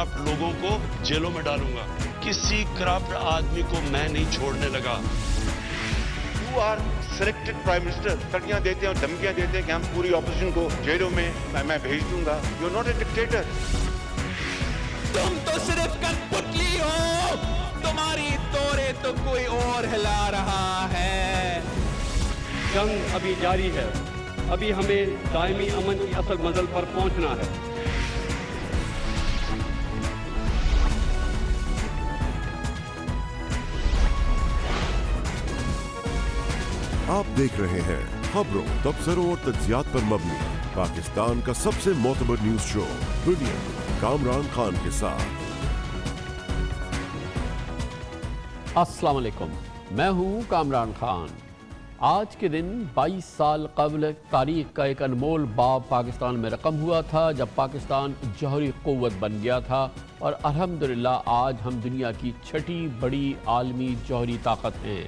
Corrupt लोगों को जेलों में डालूंगा। किसी करप्ट आदमी को मैं नहीं छोड़ने लगा। You are selected prime minister, तड़ियां देते हैं और धमकियां देते हैं कि हम पूरी ऑपोजिशन को जेलों में मैं भेज दूंगा। You are not a dictator. तुम तो सिर्फ कठपुतली हो, तुम्हारी तोरे तो कोई और हिला रहा है। जंग अभी जारी है, अभी हमें दायमी अमन की असल मंजिल पर पहुंचना है। आप देख रहे हैं खबरों, तबसरों और तज्जियात पर मबनी पाकिस्तान का सबसे मोतबर न्यूज शो दुनिया, कामरान खान के साथ। अस्सलाम वालेकुम, मैं हूं कामरान खान। आज के दिन 22 साल कबल तारीख का एक अनमोल बाब पाकिस्तान में रकम हुआ था, जब पाकिस्तान जौहरी क़ुव्वत बन गया था और अल्हम्दुलिल्लाह आज हम दुनिया की छठी बड़ी आलमी जौहरी ताकत हैं।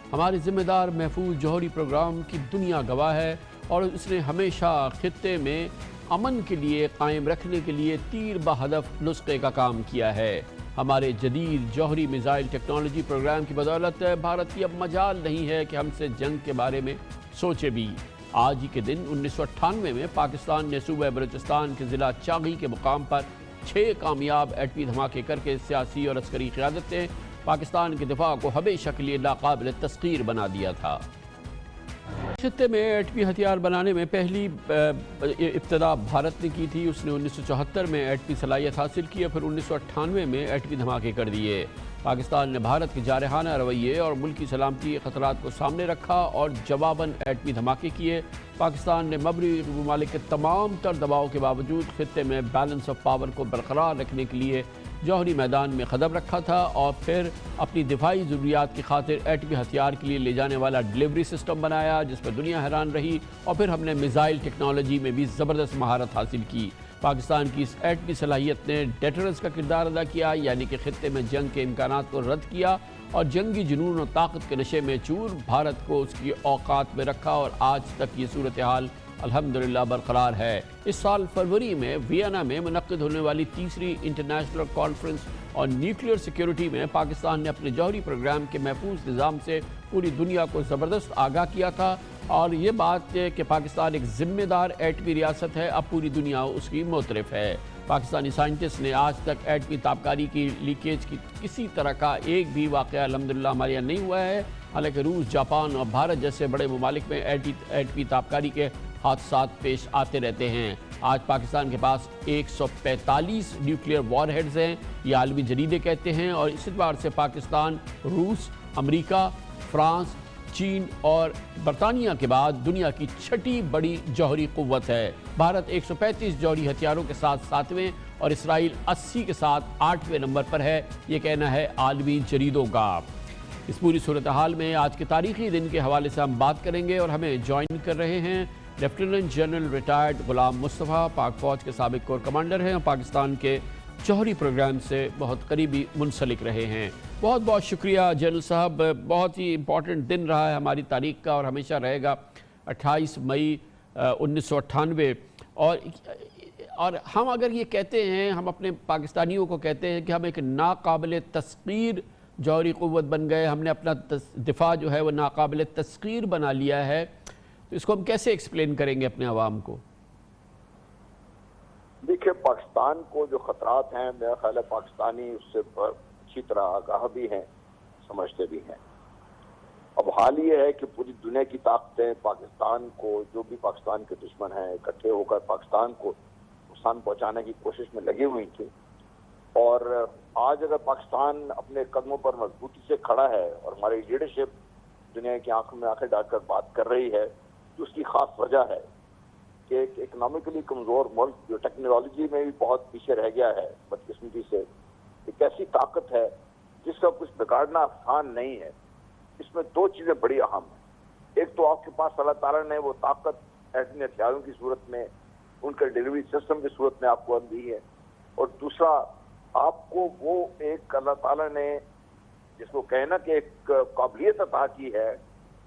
हमारे ज़िम्मेदार महफूज जौहरी प्रोग्राम की दुनिया गवाह है और इसने हमेशा खित्ते में अमन के लिए कायम रखने के लिए तीर बहदफ नुस्खे का काम किया है। हमारे जदीद जौहरी मिसाइल टेक्नोलॉजी प्रोग्राम की बदौलत भारत की अब मजाल नहीं है कि हमसे जंग के बारे में सोचे भी। आज ही के दिन 1998 में पाकिस्तान ने सूबे बलूचिस्तान के ज़िला चागी के मुकाम पर 6 कामयाब एटमी धमाके करके सियासी और अस्करी क़यादत ने पाकिस्तान के दिफा को हमेशा के लिए नाकाबिल तस्खीर बना दिया था। खित्ते में एटमी हथियार बनाने में पहली इब्तदा भारत ने की थी। उसने 1974 में एटमी सलाहियत हासिल की और फिर 1998 में एटमी धमाके कर दिए। पाकिस्तान ने भारत के जारहाना रवैये और मुल्क की सलामती के खतरात को सामने रखा और जवाबन एटमी धमाके किए। पाकिस्तान ने मगरबी ममालिक के तमाम तर दबाव के बावजूद खित्ते में बैलेंस ऑफ पावर को बरकरार रखने के लिए जौहरी मैदान में कदम रखा था और फिर अपनी दिफाई ज़रूरियात की खातिर एटमी हथियार के लिए ले जाने वाला डिलीवरी सिस्टम बनाया, जिस पर दुनिया हैरान रही। और फिर हमने मिसाइल टेक्नोलॉजी में भी ज़बरदस्त महारत हासिल की। पाकिस्तान की इस एटमी सलाहियत ने डेटरेंस का किरदार अदा किया, यानी कि खित्ते में जंग के इम्कानात को रद्द किया और जंगी जुनून और ताकत के नशे में चूर भारत को उसकी औकात में रखा और आज तक ये सूरत हाल अल्हम्दुलिल्लाह बरकरार है। इस साल फरवरी में वियना में मुनक्किद होने वाली तीसरी इंटरनेशनल कॉन्फ्रेंस और न्यूक्लियर सिक्योरिटी में पाकिस्तान ने अपने जौहरी प्रोग्राम के महफूज निज़ाम से पूरी दुनिया को ज़बरदस्त आगाह किया था और ये बात कि पाकिस्तान एक ज़िम्मेदार एटमी रियासत है, अब पूरी दुनिया उसकी मोतरफ है। पाकिस्तानी साइंटिस्ट ने आज तक एटमी ताबकारी की लीकेज की किसी तरह का एक भी वाक़या अल्हम्दुलिल्लाह हमारे यहाँ नहीं हुआ है। हालांकि रूस, जापान और भारत जैसे बड़े ममालिक में एटमी ताबकारी के हादसात पेश आते रहते हैं। आज पाकिस्तान के पास 145 न्यूक्लियर वॉरहेड्स हैं, ये आलमी जरीदे कहते हैं, और इस एतबार से पाकिस्तान रूस, अमेरिका, फ्रांस, चीन और बरतानिया के बाद दुनिया की छठी बड़ी जौहरी क़ुव्वत है। भारत 135 जौहरी हथियारों के साथ 7वें और इसराइल 80 के साथ 8वें नंबर पर है, ये कहना है आलमी जरीदों का। इस पूरी सूरत हाल में आज के तारीख़ी दिन के हवाले से हम बात करेंगे और हमें ज्वाइन कर रहे हैं लेफ्टिनेंट जनरल रिटायर्ड गुलाम मुस्तफ़ा, पाक फ़ौज के साबिक़ कोर कमांडर हैं और पाकिस्तान के जौहरी प्रोग्राम से बहुत करीबी मुंसलिक रहे हैं। बहुत बहुत शुक्रिया जनरल साहब, बहुत ही इम्पॉर्टेंट दिन रहा है हमारी तारीख़ का और हमेशा रहेगा 28 मई 1998। और हम अगर ये कहते हैं, हम अपने पाकिस्तानियों को कहते हैं कि हम एक नाकाबिल तस्खीर जौहरी क़ुव्वत बन गए, हमने अपना दिफा जो है वो नाकाबिल तस्खीर बना लिया है, तो इसको हम कैसे एक्सप्लेन करेंगे अपने अवाम को? देखिए, पाकिस्तान को जो खतरात हैं, मेरा ख्याल है पाकिस्तानी उससे अच्छी तरह आगाह भी हैं, समझते भी हैं। अब हाल ये है कि पूरी दुनिया की ताकतें पाकिस्तान को, जो भी पाकिस्तान के दुश्मन हैं, इकट्ठे होकर पाकिस्तान को नुकसान पहुंचाने की कोशिश में लगी हुई थी। और आज अगर पाकिस्तान अपने कदमों पर मजबूती से खड़ा है और हमारी लीडरशिप दुनिया की आंखों में आंखें डालकर बात कर रही है, तो उसकी खास वजह है कि एक इकोनॉमिकली कमज़ोर मुल्क जो टेक्नोलॉजी में भी बहुत पीछे रह गया है बदकिस्मती से, एक ऐसी ताकत है जिसका कुछ बिगाड़ना आसान नहीं है। इसमें 2 चीज़ें बड़ी अहम हैं। एक तो आपके पास अल्लाह ताला ने वो ताकत एटमी हथियारों की सूरत में, उनके डिलीवरी सिस्टम की सूरत में आपको दी है, और दूसरा आपको वो एक अल्लाह ताला ने जिसको कहना कि एक काबिलियत अता की है,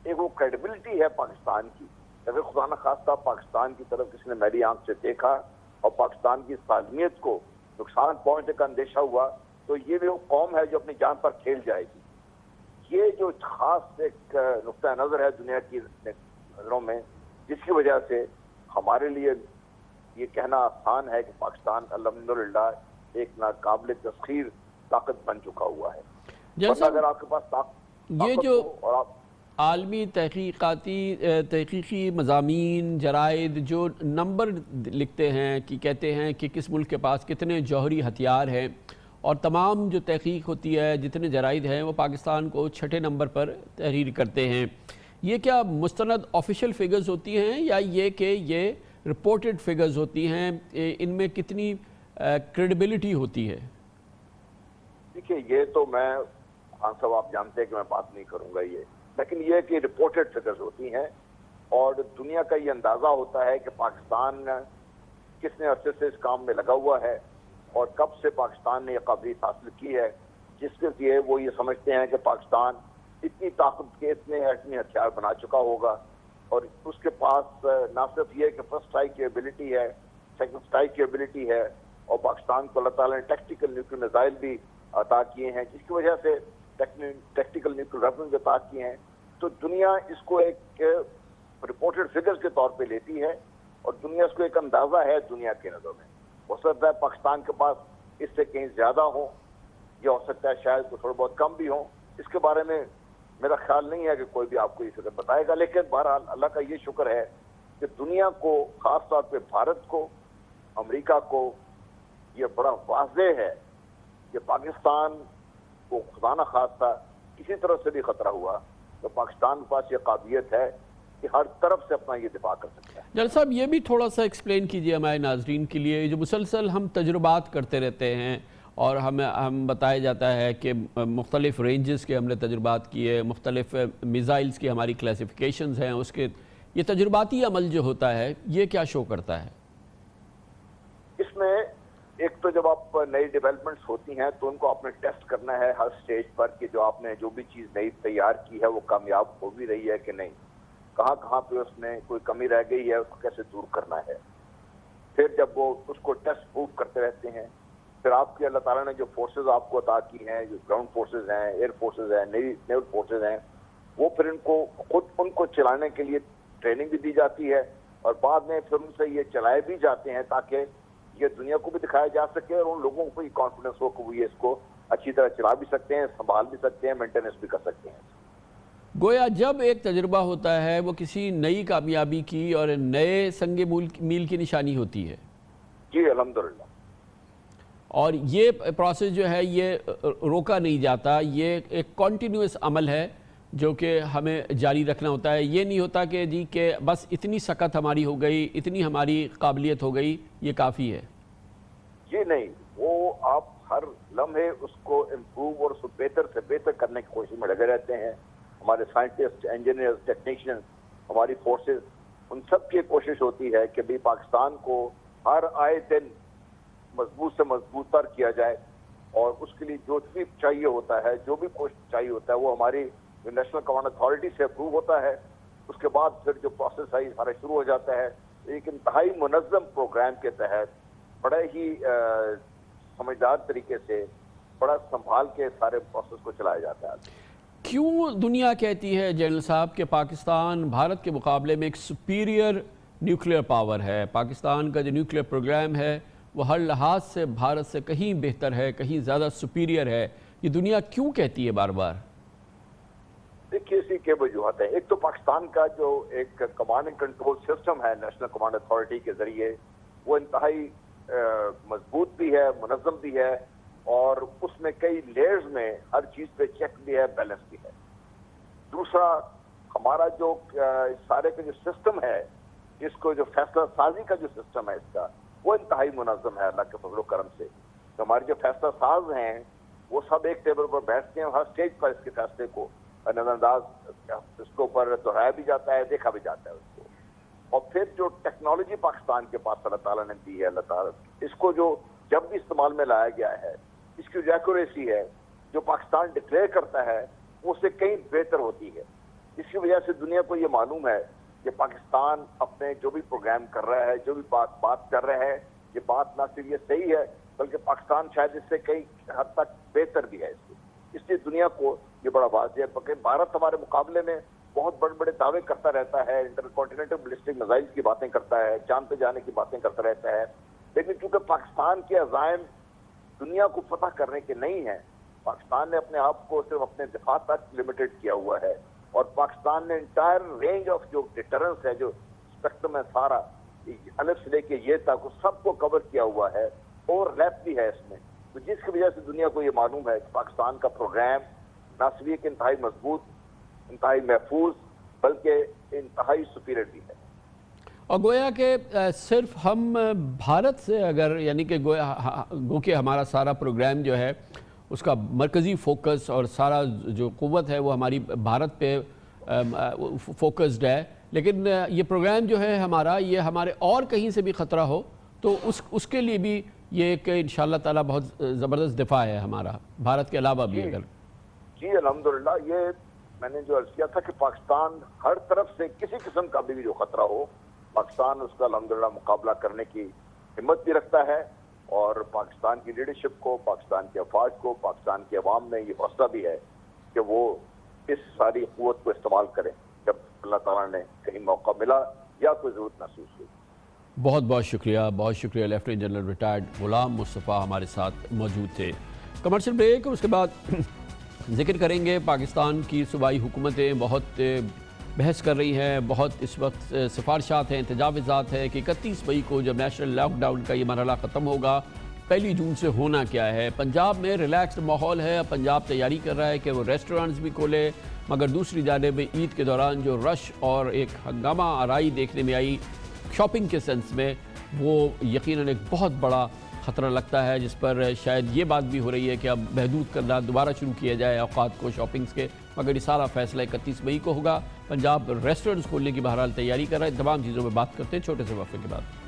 एक वो क्रेडिबिलिटी है पाकिस्तान की। अगर खुदा न खास्ता पाकिस्तान की तरफ किसी ने मेरी आंख से देखा और पाकिस्तान की सालमियत को नुकसान पहुंचने का अंदेशा हुआ तो ये भी वो कौम है जो अपनी जान पर खेल जाएगी। ये जो खास एक नुक्ता नज़र है दुनिया की नज़रों में, जिसकी वजह से हमारे लिए ये कहना आसान है कि पाकिस्तान अल्हम्दुलिल्लाह एक नाकाबिल तस्खीर ताकत बन चुका हुआ है। जैसा अगर आपके पास ये ताकत जो हो और आप आलमी तहकीकी मज़ामीन जराइद जो नंबर लिखते हैं कि कहते हैं कि किस मुल्क के पास कितने जौहरी हथियार हैं, और तमाम जो तहकीक होती है जितने जराइद हैं वो पाकिस्तान को 6ठे नंबर पर तहरीर करते हैं, ये क्या मुस्तनद ऑफिशियल फिगर्स होती हैं या ये कि ये रिपोर्टेड फिगर्स होती हैं? इनमें कितनी क्रेडिबिलिटी होती है? देखिए, ये तो मैं खान साहब आप जानते हैं कि मैं बात नहीं करूंगा ये, लेकिन ये कि रिपोर्टेड फिगर्स होती हैं और दुनिया का ये अंदाज़ा होता है कि पाकिस्तान कितने अरसे से इस काम में लगा हुआ है और कब से पाकिस्तान ने ये काबिलियत हासिल की है, जिसके लिए वो ये समझते हैं कि पाकिस्तान इतनी ताकत के इतने एटमी हथियार बना चुका होगा और उसके पास ना सिर्फ ये कि फर्स्ट स्ट्राइक की एबिलिटी है, सेकंड स्ट्राइक की एबिलिटी है, और पाकिस्तान को अल्लाह ताला ने टैक्टिकल न्यूक्लियर मिसाइल भी अता किए हैं, जिसकी वजह से टैक्टिकल न्यूक्लियर वेपन भी अता किए हैं। तो दुनिया इसको एक रिपोर्टेड फिगर्स के तौर पे लेती है और दुनिया इसको एक अंदाज़ा है दुनिया के नज़र में। हो सकता है पाकिस्तान के पास इससे कहीं ज़्यादा हो या हो सकता है शायद कुछ थोड़ा बहुत कम भी हो, इसके बारे में मेरा ख्याल नहीं है कि कोई भी आपको ये फिक्र बताएगा। लेकिन बहरहाल अल्लाह का ये शुक्र है कि दुनिया को, ख़ास तौर पे भारत को, अमेरिका को ये बड़ा वाज़ेह है कि पाकिस्तान को खुदा न खास्ता किसी तरह से भी ख़तरा हुआ तो पाकिस्तान के पास ये काबिलियत है कि हर तरफ से अपना ये दिफा कर सकता है। जनरल साहब, ये भी थोड़ा सा एक्सप्लेन कीजिए हमारे नाजरीन के लिए, जो मुसलसल हम तजुर्बात करते रहते हैं और हम बताया जाता है कि मुख्तलिफ रेंजेस के हमने तजुर्बात किए, मुख्तलिफ मिज़ाइल्स की हमारी क्लासिफिकेशंस हैं, उसके ये तजुर्बाती अमल जो होता है ये क्या शो करता है? इसमें एक तो जब आप नई डेवलपमेंट्स होती हैं तो उनको आपने टेस्ट करना है हर स्टेज पर कि जो आपने जो भी चीज़ नई तैयार की है वो कामयाब हो भी रही है कि नहीं, कहाँ कहाँ पे उसमें कोई कमी रह गई है, उसको कैसे दूर करना है। फिर जब वो उसको टेस्ट प्रूफ करते रहते हैं, फिर आपकी अल्लाह ताला ने जो फोर्सेज आपको अता की हैं, जो ग्राउंड फोर्सेज हैं, एयर फोर्सेज हैं, नेवल फोर्सेज हैं, वो फिर इनको खुद उनको चलाने के लिए ट्रेनिंग भी दी जाती है और बाद में फिर उनसे ये चलाए भी जाते हैं ताकि ये दुनिया को भी दिखाया जा सके और उन लोगों को भी कॉन्फिडेंस हो कि वो ये इसको अच्छी तरह चला भी सकते हैं, संभाल भी सकते हैं, मेंटेनेंस भी कर सकते हैं। गोया जब एक तजुर्बा होता है वो किसी नई कामयाबी की और नए संगे मील की निशानी होती है। जी अल्हम्दुलिल्लाह। और ये प्रोसेस जो है ये रोका नहीं जाता, ये एक कॉन्टीन्यूस अमल है जो कि हमें जारी रखना होता है। ये नहीं होता कि जी कि बस इतनी सकत हमारी हो गई, इतनी हमारी काबिलियत हो गई, ये काफ़ी है। ये नहीं, वो आप हर लम्हे उसको इम्प्रूव और उसको बेहतर से बेहतर करने की कोशिश में लगे रहते हैं। हमारे साइंटिस्ट, इंजीनियर्स, टेक्नीशियंस, हमारी फोर्सेस, उन सब की कोशिश होती है कि भाई पाकिस्तान को हर आए दिन मजबूत से मजबूत तर किया जाए और उसके लिए जो भी चाहिए होता है, जो भी कोशिश चाहिए होता है, वो हमारी नेशनल कमांड अथॉरिटी से अप्रूव होता है। उसके बाद फिर जो प्रोसेस है सारा शुरू हो जाता है। एक इंतहाई मुनज़्ज़म प्रोग्राम के तहत बड़े ही समझदार तरीके से, बड़ा संभाल के सारे प्रोसेस को चलाया जाता है। क्यों दुनिया कहती है जनरल साहब कि पाकिस्तान भारत के मुकाबले में एक सुपीरियर न्यूक्लियर पावर है? पाकिस्तान का जो न्यूक्लियर प्रोग्राम है वो हर लिहाज से भारत से कहीं बेहतर है, कहीं ज़्यादा सुपीरियर है, ये दुनिया क्यों कहती है बार बार? देखिए, इसी के वजूहत है। एक तो पाकिस्तान का जो एक कमांड एंड कंट्रोल सिस्टम है नेशनल कमांड अथॉरिटी के जरिए, वो इंतहाई मजबूत भी है, मुनज़्ज़म भी है और उसमें कई लेयर्स में हर चीज़ पे चेक भी है, बैलेंस भी है। दूसरा, हमारा जो सारे का जो सिस्टम है, इसको जो फैसला साजी का जो सिस्टम है इसका, वो इंतहाई मुनज़्ज़म है अल्लाह के फज़ल करम से। तो हमारे जो फैसला साज हैं वो सब एक टेबल पर बैठते हैं, हर स्टेज पर इसके फैसले को नजरअंदाज इसके ऊपर दोहराया भी जाता है, देखा भी जाता है उसको। और फिर जो टेक्नोलॉजी पाकिस्तान के पास अल्लाह ताला ने दी है, अल्लाह ताला इसको जो जब भी इस्तेमाल में लाया गया है, इसकी जो एक्यूरेसी है जो पाकिस्तान डिक्लेयर करता है उससे कहीं बेहतर होती है। इसकी वजह से दुनिया को ये मालूम है कि पाकिस्तान अपने जो भी प्रोग्राम कर रहा है, जो भी बात कर रहा है, ये बात ना सिर्फ ये सही है बल्कि पाकिस्तान शायद इससे कई हद तक बेहतर भी है इसलिए दुनिया को ये बड़ा वाज़ेह है कि भारत हमारे मुकाबले में बहुत बड़े बड़े दावे करता रहता है, इंटरकॉन्टिनेंटल बैलिस्टिक मिसाइल की बातें करता है, चांद पे जाने की बातें करता रहता है, लेकिन चूंकि पाकिस्तान के अज़ाइम दुनिया को पता करने के नहीं है, पाकिस्तान ने अपने आप को सिर्फ अपने दिफा तक लिमिटेड किया हुआ है और पाकिस्तान ने इंटायर रेंज ऑफ जो डिटरेंस है, जो स्पेक्ट्रम है सारा अलग से लेके ये तक सबको कवर किया हुआ है, ओवरलैप भी है इसमें, तो जिसकी वजह से दुनिया को ये मालूम है कि पाकिस्तान का प्रोग्राम न सिर्फ इंतहाई मजबूत, इंतहाई महफूज, बल्कि इंतहाई सुपीरियर भी है। और गोया कि सिर्फ हम भारत से अगर यानी कि गो कि हमारा सारा प्रोग्राम जो है उसका मरकज़ी फोकस और सारा जो क़ुव्वत है वो हमारी भारत पे फोकस्ड है, लेकिन ये प्रोग्राम जो है हमारा ये हमारे और कहीं से भी ख़तरा हो तो उसके लिए भी ये एक इंशाअल्लाह ताला बहुत ज़बरदस्त दिफा है हमारा भारत के अलावा भी। अगर जी अल्हम्दुलिल्लाह, ये मैंने जो अर्ज़ किया था कि पाकिस्तान हर तरफ से किसी किस्म का भी जो ख़तरा हो पाकिस्तान उसका अल्हम्दुलिल्लाह मुकाबला करने की हिम्मत भी रखता है और पाकिस्तान की लीडरशिप को, पाकिस्तान के अफवाज को, पाकिस्तान के अवाम में ये हौसला भी है कि वो इस सारी क़ुव्वत को इस्तेमाल करें जब अल्लाह ताला ने कहीं मौका मिला या कोई ज़रूरत महसूस हुई। बहुत बहुत शुक्रिया लेफ्टिनेंट जनरल रिटायर्ड गुलाम मुस्तफ़ा हमारे साथ मौजूद थे। कमर्शियल ब्रेक और उसके बाद जिक्र करेंगे पाकिस्तान की सूबाई हुकूमतें बहुत बहस कर रही हैं, बहुत इस वक्त सिफारिशात हैं, तजावीज़ात है कि 31 मई को जब नेशनल लॉकडाउन का ये मरहला ख़त्म होगा 1 जून से होना क्या है। पंजाब में रिलैक्स्ड माहौल है, पंजाब तैयारी कर रहा है कि वो रेस्टोरेंट्स भी खोले, मगर दूसरी जानिब में ईद के दौरान जो रश और एक हंगामा आराई देखने में आई शॉपिंग के सेंस में, वो यकीनन एक बहुत बड़ा ख़तरा लगता है, जिस पर शायद ये बात भी हो रही है कि अब महदूद करना दोबारा शुरू किया जाए औकात को शॉपिंग्स के, मगर ये सारा फैसला 31 मई को होगा। पंजाब रेस्टोरेंट्स खोलने की बहरहाल तैयारी कर रहा है। तमाम चीज़ों में बात करते हैं छोटे से वक्फे के बाद।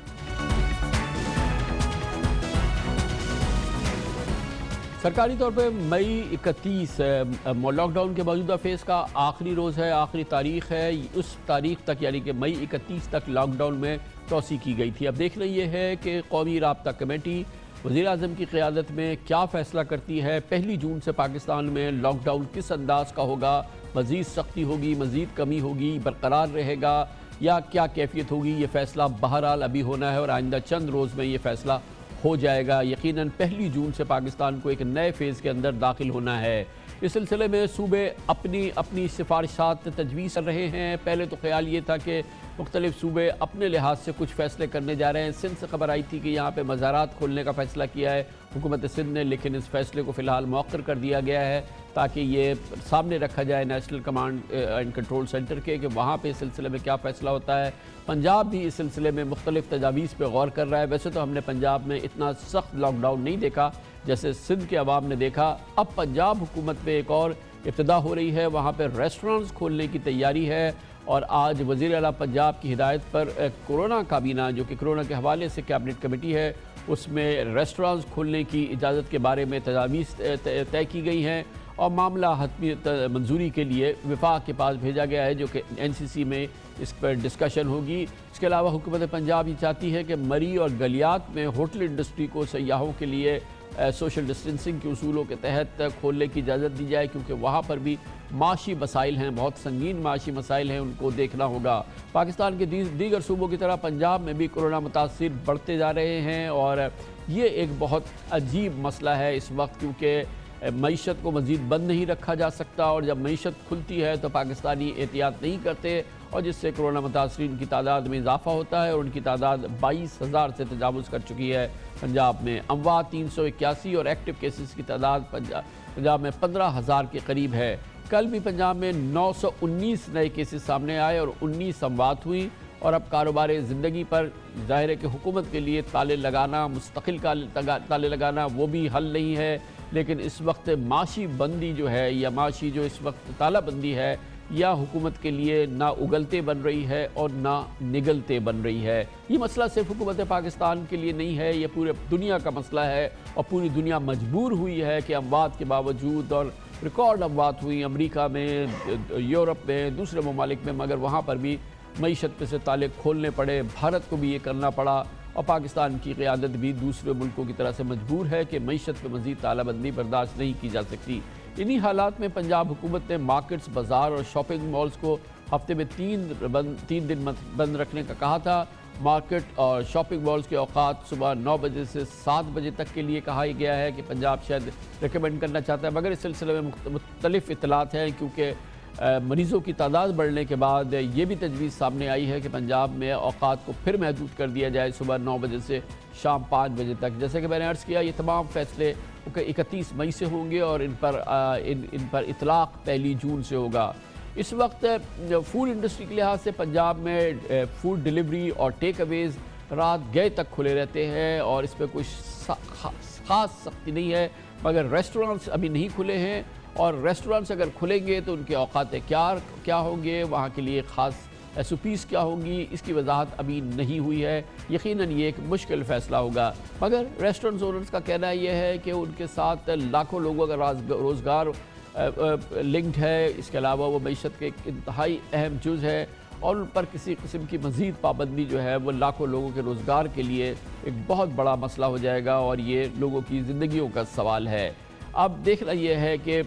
सरकारी तौर पे मई 31 लॉकडाउन के मौजूदा फेज़ का आखिरी रोज़ है, आखिरी तारीख़ है। उस तारीख़ तक यानी कि मई 31 तक लॉकडाउन में तोसी की गई थी। अब देखना ये है कि कौमी राब्ता कमेटी वज़ीर-ए-आज़म की क़ियादत में क्या फ़ैसला करती है। 1 जून से पाकिस्तान में लॉकडाउन किस अंदाज का होगा, मज़ीद सख्ती होगी, मज़ीद कमी होगी, बरकरार रहेगा या क्या कैफियत होगी, ये फ़ैसला बहरहाल अभी होना है और आइंदा चंद रोज़ में ये फ़ैसला हो जाएगा। यकीनन 1 जून से पाकिस्तान को एक नए फेज़ के अंदर दाखिल होना है। इस सिलसिले में सूबे अपनी सिफारिशात तजवीज़ कर रहे हैं। पहले तो ख्याल ये था कि मुख्तलिफ सूबे अपने लिहाज से कुछ फ़ैसले करने जा रहे हैं। सिंध से खबर आई थी कि यहाँ पे मज़ारात खोलने का फ़ैसला किया है हुकूमत सिंध ने, लेकिन इस फ़ैसले को फ़िलहाल मौखर कर दिया गया है ताकि ये सामने रखा जाए national command and control centre के कि वहाँ पे इस सिलसिले में क्या फ़ैसला होता है। पंजाब भी इस सिलसिले में मुख्तलिफ तजावीज़ पर गौर कर रहा है। वैसे तो हमने पंजाब में इतना सख्त लॉकडाउन नहीं देखा जैसे सिंध के अवाम ने देखा। अब पंजाब हुकूमत में एक और इब्तिदा हो रही है, वहाँ पर रेस्टोरेंट्स खोलने की तैयारी है और आज वज़ीर आला पंजाब की हिदायत पर कोरोना काबीना जो कि कोरोना के हवाले से कैबिनेट कमेटी है उसमें रेस्टोरेंट्स खोलने की इजाज़त के बारे में तजावीज़ तय की गई हैं और मामला हतमी मंजूरी के लिए विफाक के पास भेजा गया है जो कि NCC में इस पर डिस्कशन होगी। इसके अलावा हुकूमत पंजाब ये चाहती है कि मरी और गलियात में होटल इंडस्ट्री को सयाहों के लिए सोशल डिस्टेंसिंग के उसूलों के तहत खोलने की इजाज़त दी जाए क्योंकि वहाँ पर भी माशी मसाइल हैं, बहुत संगीन माशी मसाइल हैं, उनको देखना होगा। पाकिस्तान के दीगर सूबों की तरह पंजाब में भी कोरोना मुतासिर बढ़ते जा रहे हैं और ये एक बहुत अजीब मसला है इस वक्त क्योंकि मईशत को मज़ीद बंद नहीं रखा जा सकता और जब मईशत खुलती है तो पाकिस्तानी एहतियात नहीं करते और जिससे कोरोना मुतासरीन की तादाद में इजाफा होता है और उनकी तादाद 22,000 से तजावुज़ कर चुकी है। पंजाब में अमवात 381 और एक्टिव केसेस की तादाद पंजाब में 15,000 के करीब है। कल भी पंजाब में 919 नए केसेस सामने आए और 19 अमवात हुई और अब कारोबार ज़िंदगी पर ज़ाहिर है कि हुकूमत के लिए ताले लगाना, मुस्तकिल ताले लगाना वो भी हल नहीं है, लेकिन इस वक्त माशी बंदी जो है या माशी जो इस वक्त तालाबंदी है या हुकूमत के लिए ना उगलते बन रही है और ना निगलते बन रही है। ये मसला सिर्फ हुकूमत पाकिस्तान के लिए नहीं है, ये पूरे दुनिया का मसला है और पूरी दुनिया मजबूर हुई है कि अमवात के बावजूद और रिकॉर्ड अमवात हुई अमेरिका में, यूरोप में, दूसरे ममालिक में, मगर वहाँ पर भी मईशत पे से ताले खोलने पड़े, भारत को भी ये करना पड़ा اور پاکستان کی قیادت بھی دوسرے ملکوں کی طرح سے مجبور ہے کہ معیشت پہ مزید تالہ بندی برداشت نہیں کی جا سکتی۔ انہی حالات میں پنجاب حکومت نے مارکیٹس، بازار اور شاپنگ مالز کو ہفتے میں 3 دن بند رکھنے کا کہا تھا۔ مارکیٹ اور شاپنگ مالز کے اوقات صبح 9 بجے سے 7 بجے تک کے لیے کہا گیا ہے کہ پنجاب شاید ریکمینڈ کرنا چاہتا ہے، مگر اس سلسلے میں مختلف اطلاعات ہیں، کیونکہ مریضوں کی تعداد بڑھنے کے بعد یہ بھی تجویز سامنے آئی ہے کہ پنجاب میں اوقات کو پھر محدود کر دیا جائے صبح 9 بجے سے شام 5 بجے تک۔ جیسے کہ میں نے عرض کیا، یہ تمام فیصلے 31 مئی سے ہوں گے اور ان پر اطلاق 1 جون سے ہوگا۔ اس وقت فوڈ انڈسٹری کے لحاظ سے پنجاب میں فوڈ ڈیلیوری اور ٹیک اویز رات گئے تک کھلے رہتے ہیں اور اس پہ کوئی خاص سختی نہیں ہے، مگر ریسٹورانٹس ابھی نہیں کھلے ہیں، اور ریسٹورانٹس اگر کھلیں گے تو ان کے اوقات کیا ہوں گے، وہاں کے لیے خاص SOPs کیا ہوں گی، اس کی وضاحت ابھی نہیں ہوئی ہے۔ یقیناً یہ ایک مشکل فیصلہ ہوگا، مگر ریسٹورنٹس اونرز کا کہنا یہ ہے کہ ان کے ساتھ لاکھوں لوگوں کا روزگار لنکڈ ہے، اس کے علاوہ وہ معیشت کے ایک انتہائی اہم جز ہے، اور ان پر کسی قسم کی مزید پابندی جو ہے وہ لاکھوں لوگوں کے روزگار کے لیے ایک بہت بڑا مسئلہ ہو جائے گا، اور یہ لوگوں کی زندگیوں کا سوال ہے۔ اب دیکھنا یہ ہے کہ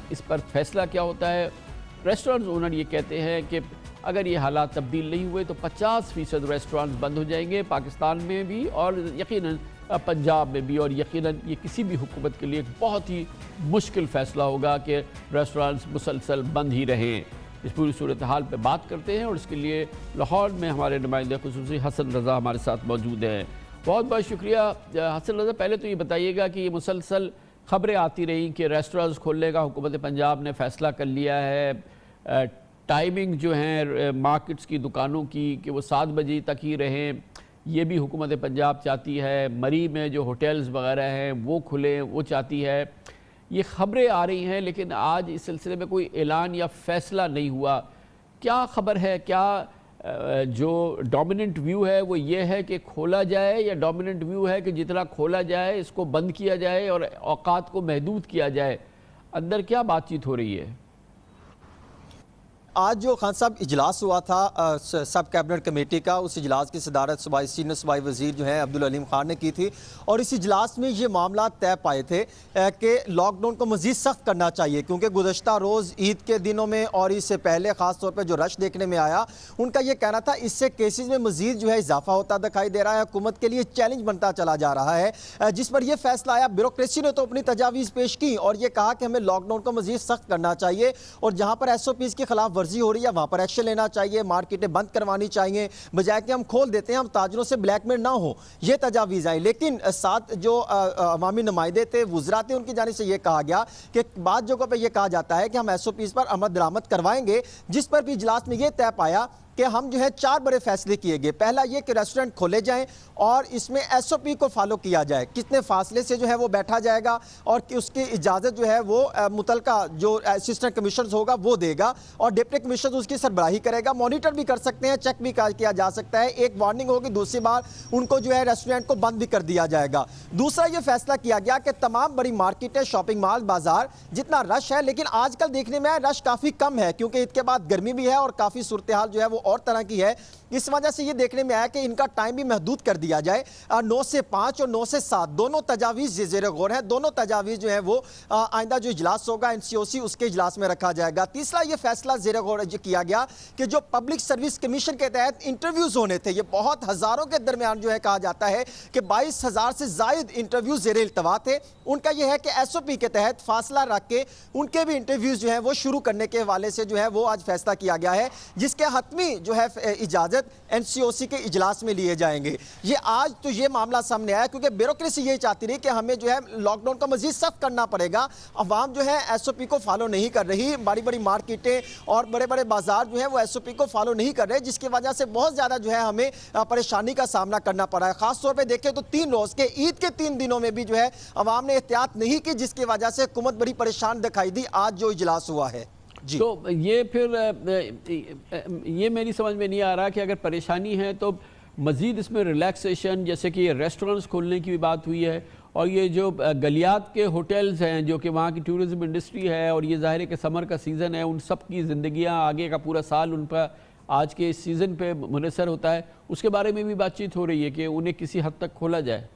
اس پر فیصلہ کیا ہوتا ہے۔ ریسٹورنٹس اونر یہ کہتے ہیں کہ اگر یہ حالات تبدیل نہیں ہوئے تو 50% ریسٹورانٹس بند ہو جائیں گے پاکستان میں بھی اور یقیناً پنجاب میں بھی، اور یقیناً یہ کسی بھی حکومت کے لیے ایک بہت ہی مشکل فیصلہ ہوگا کہ ریسٹورانٹس مسلسل بند ہی رہیں۔ اس پوری صورتحال پہ بات کرتے ہیں، اور اس کے لیے لاہور میں ہمارے نمائندے خصوصی حسن رضا ہمارے ساتھ موجود ہیں۔ بہت بہت شکریہ حسن رضا۔ پہلے تو یہ بتائیے گا کہ یہ مسلسل خبریں آتی رہیں کہ ریسٹورانٹس کھولنے کا حکومت پنجاب نے فیصلہ کر لیا ہے، ٹائمنگ جو ہیں مارکیٹس کی دکانوں کی کہ وہ 7 بجے تک ہی رہیں، یہ بھی حکومت پنجاب چاہتی ہے۔ مری میں جو ہوٹلز وغیرہ ہیں وہ کھلیں، وہ چاہتی ہے۔ یہ خبریں آ رہی ہیں، لیکن آج اس سلسلے میں کوئی اعلان یا فیصلہ نہیں ہوا۔ کیا خبر ہے؟ کیا جو ڈومیننٹ ویو ہے وہ یہ ہے کہ کھولا جائے، یا ڈومیننٹ ویو ہے کہ جتنا کھولا جائے اس کو بند کیا جائے اور اوقات کو محدود کیا جائے؟ اندر کیا بات چیت ہو رہی ہے؟ آج جو خان صاحب اجلاس ہوا تھا سب کیبنٹ کمیٹی کا، اس اجلاس کی صدارت سینئر صوبائی وزیر جو ہیں عبدالعلیم خان نے کی تھی، اور اس اجلاس میں یہ معاملات طے پائے تھے کہ لاک ڈاؤن کو مزید سخت کرنا چاہیے، کیونکہ گزشتہ روز عید کے دنوں میں اور اس سے پہلے خاص طور پہ جو رش دیکھنے میں آیا، ان کا یہ کہنا تھا اس سے کیسز میں مزید جو ہے اضافہ ہوتا دکھائی دے رہا ہے، حکومت کے لیے چیلنج بنتا چلا جا رہا ہے، جس پر یہ فیصلہ آیا۔ بیوروکریسی نے تو اپنی تجاویز پیش کی اور یہ کہا کہ ہمیں لاک ڈاؤن کو مزید سخت کرنا چاہیے، اور جہاں پر SOPs کی خلاف ورزی ہو رہی ہے وہاں پر ایکشن لینا چاہیے، مارکیٹیں بند کروانی چاہیے، بجائے کہ ہم کھول دیتے ہیں، ہم تاجروں سے بلیک میل نہ ہو، یہ تجاویز آئیں۔ لیکن ساتھ جو عوامی نمائندے تھے، وزراء تھے، ان کی جانب سے یہ کہا گیا کہ بعض جگہوں پہ یہ کہا جاتا ہے کہ ہم SOPs پر عمل درآمد کروائیں گے، جس پر بھی اجلاس میں یہ طے پایا کہ ہم جو ہے 4 بڑے فیصلے کیے گئے۔ پہلا یہ کہ ریسٹورنٹ کھولے جائیں اور اس میں SOP کو فالو کیا جائے، کتنے فاصلے سے جو ہے وہ بیٹھا جائے گا، اور کہ اس کی اجازت جو ہے وہ متعلقہ جو اسسٹنٹ کمیشنز ہوگا وہ دے گا، اور ڈپٹی کمیشنز اس کی سربراہی کرے گا، مانیٹر بھی کر سکتے ہیں، چیک بھی کیا جا سکتا ہے، ایک وارننگ ہوگی، دوسری بار ان کو جو ہے ریسٹورنٹ کو بند بھی کر دیا جائے گا۔ دوسرا یہ فیصلہ کیا گیا کہ تمام بڑی مارکیٹیں، شاپنگ مال، بازار جتنا رش ہے، لیکن آج کل دیکھنے میں رش کافی کم ہے، کیونکہ عید کے بعد گرمی بھی ہے اور کافی صورتحال جو ہے وہ اور طرح کی ہے، اس وجہ سے یہ دیکھنے میں آیا کہ ان کا ٹائم بھی محدود کر دیا جائے، 9 سے 5 اور 9 سے 7 دونوں تجاویز زیر غور ہیں، دونوں تجاویز جو ہیں وہ آئندہ جو اجلاس ہوگا NCOC اس کے اجلاس میں رکھا جائے گا۔ تیسرا یہ فیصلہ زیر غور کیا گیا کہ جو پبلک سروس کمیشن کے تحت انٹرویوز ہونے تھے، یہ بہت ہزاروں کے درمیان جو ہے کہا جاتا ہے کہ 22,000 سے زائد انٹرویوز زیر التوا تھے، ان کا یہ ہے کہ SOP کے تحت فاصلہ رکھ کے ان کے بھی انٹرویوز جو ہیں وہ شروع کرنے کے حوالے سے جو ہے وہ آج فیصلہ کیا گیا ہے، جس کے حتمی جو ہے اجازت NCOC کے اجلاس میں لیے جائیں گے۔ یہ آج تو یہ معاملہ سامنے آیا کیونکہ بیوروکریسی یہ چاہتی رہی کہ ہمیں جو ہے لاک ڈاؤن کو مزید سخت کرنا پڑے گا، عوام جو ہے SOP کو فالو نہیں کر رہی، بڑی بڑی مارکیٹیں اور بڑے بڑے بازار جو ہیں وہ SOP کو فالو نہیں کر رہے، جس کی وجہ سے بہت زیادہ جو ہے ہمیں پریشانی کا سامنا کرنا پڑا ہے۔ خاص طور پہ دیکھیں تو 3 روز کے عید کے 3 دنوں میں بھی جو ہے عوام نے احتیاط نہیں کی، جس کی وجہ سے حکومت بڑی پریشان دکھائی دی آج جو اجلاس ہوا ہے۔ تو یہ پھر یہ میری سمجھ میں نہیں آ رہا کہ اگر پریشانی ہے تو مزید اس میں ریلیکسیشن، جیسے کہ یہ ریسٹورنٹس کھولنے کی بھی بات ہوئی ہے، اور یہ جو گلیات کے ہوٹلز ہیں جو کہ وہاں کی ٹورزم انڈسٹری ہے، اور یہ ظاہر ہے کہ سمر کا سیزن ہے، ان سب کی زندگیاں آگے کا پورا سال ان پر آج کے اس سیزن پہ منحصر ہوتا ہے، اس کے بارے میں بھی بات چیت ہو رہی ہے کہ انہیں کسی حد تک کھولا جائے؟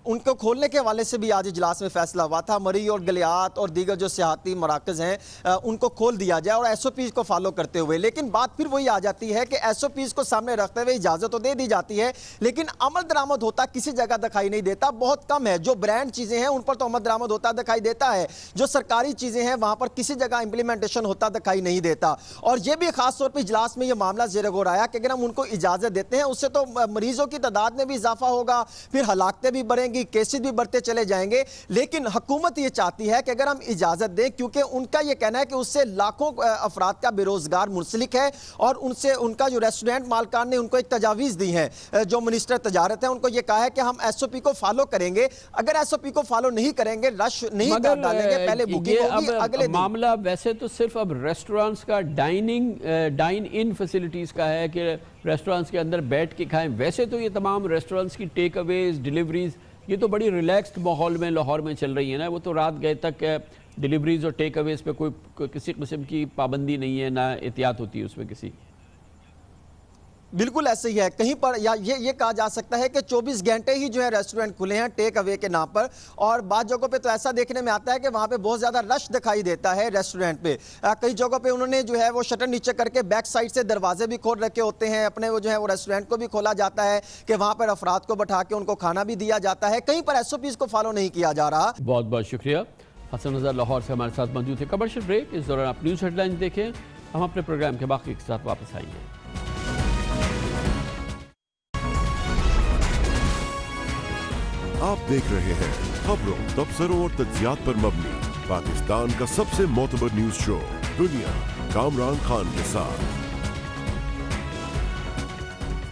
ان کو کھولنے کے حوالے سے بھی آج اجلاس میں فیصلہ ہوا تھا. مری اور گلیات اور دیگر جو سیاحتی مراکز ہیں ان کو کھول دیا جائے اور ایس او پیز کو فالو کرتے ہوئے. لیکن بات پھر وہی آ جاتی ہے کہ ایس او پیز کو سامنے رکھتے ہوئے اجازت تو دے دی جاتی ہے لیکن عمل درآمد ہوتا کسی جگہ دکھائی نہیں دیتا. بہت کم ہے. جو برانڈ چیزیں ہیں ان پر تو عمل درآمد ہوتا دکھائی دیتا ہے, جو سرکاری چیزیں ہیں وہاں پر کسی جگہ امپلیمنٹیشن ہوتا دکھائی نہیں دیتا. اور یہ بھی خاص طور پہ اجلاس میں یہ معاملہ زیر غور آیا کہ اگر ہم ان کو اجازت دیتے ہیں اس سے تو مریضوں کی تعداد میں بھی اضافہ ہوگا, پھر ہلاکتیں بھی بڑھیں گی, کیسز بھی بڑھتے چلے جائیں گے. لیکن حکومت یہ چاہتی ہے کہ اگر ہم اجازت دیں, کیونکہ ان کا یہ کہنا ہے کہ اس سے لاکھوں افراد کا بے روزگار منسلک ہے اور ان سے ان کا جو ریسٹورنٹ مالکان نے ان کو ایک تجاویز دی ہیں, جو منسٹر تجارت ہیں ان کو یہ کہا ہے کہ ہم ایس او پی کو فالو کریں گے. اگر ایس او پی کو فالو نہیں کریں گے, رش نہیں ڈالیں گے, پہلے بکنگ ہوگی اگلے دن. معاملہ ویسے تو صرف اب ریسٹورانٹس کا ڈائن ان فیسلٹیز کا ہے کہ ریسٹورانٹس کے اندر بیٹھ کے کھائیں. ویسے تو یہ تمام ریسٹورانٹس کی ٹیک اویز, ڈیلیوریز, یہ تو بڑی ریلیکسڈ ماحول میں لاہور میں چل رہی ہے نا. وہ تو رات گئے تک ڈیلیوریز اور ٹیک اویز پہ کوئی کسی قسم کی پابندی نہیں ہے, نہ احتیاط ہوتی ہے اس میں کسی. بالکل ایسے ہی ہے. کہیں پر یہ کہا جا سکتا ہے کہ 24 گھنٹے ہی جو ہے ریسٹورنٹ کھلے ہیں ٹیک اوے کے نام پر, اور بعض جگہوں پہ تو ایسا دیکھنے میں آتا ہے کہ وہاں پہ بہت زیادہ رش دکھائی دیتا ہے ریسٹورنٹ پہ. کئی جگہوں پہ انہوں نے جو ہے وہ شٹر نیچے کر کے بیک سائڈ سے دروازے بھی کھول رکھے ہوتے ہیں, اپنے وہ جو ہے وہ ریسٹورنٹ کو بھی کھولا جاتا ہے کہ وہاں پر افراد کو بٹھا کے ان کو کھانا بھی دیا جاتا ہے. کہیں پر ایس او پیز کو فالو نہیں کیا جا رہا. بہت بہت شکریہ. حسن نظر لاہور سے ہمارے ساتھ موجود تھے. کمرشل بریک, اس دوران آپ نیوز ہیڈ لائنز دیکھیں. ہم اپنے پروگرام کے باقی کے ساتھ واپس آئیں گے. آپ دیکھ رہے ہیں خبروں, تبصروں اور تجزیات پر مبنی پاکستان کا سب سے معتبر نیوز شو دنیا, کامران خان کے ساتھ.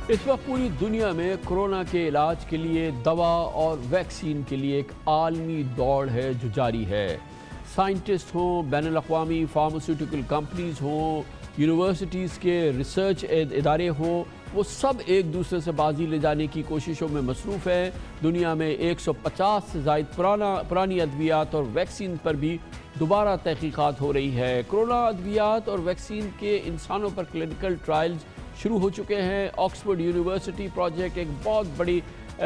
اس وقت پوری دنیا میں کورونا کے علاج کے لیے دوا اور ویکسین کے لیے ایک عالمی دوڑ ہے جو جاری ہے. سائنٹسٹ ہوں, بین الاقوامی فارماسیوٹیکل کمپنیز ہوں, یونیورسٹیز کے ریسرچ ادارے ہوں, وہ سب ایک دوسرے سے بازی لے جانے کی کوششوں میں مصروف ہیں. دنیا میں 150 سے زائد پرانی ادویات اور ویکسین پر بھی دوبارہ تحقیقات ہو رہی ہے. کورونا ادویات اور ویکسین کے انسانوں پر کلینکل ٹرائلز شروع ہو چکے ہیں. آکسفورڈ یونیورسٹی پروجیکٹ ایک بہت بڑی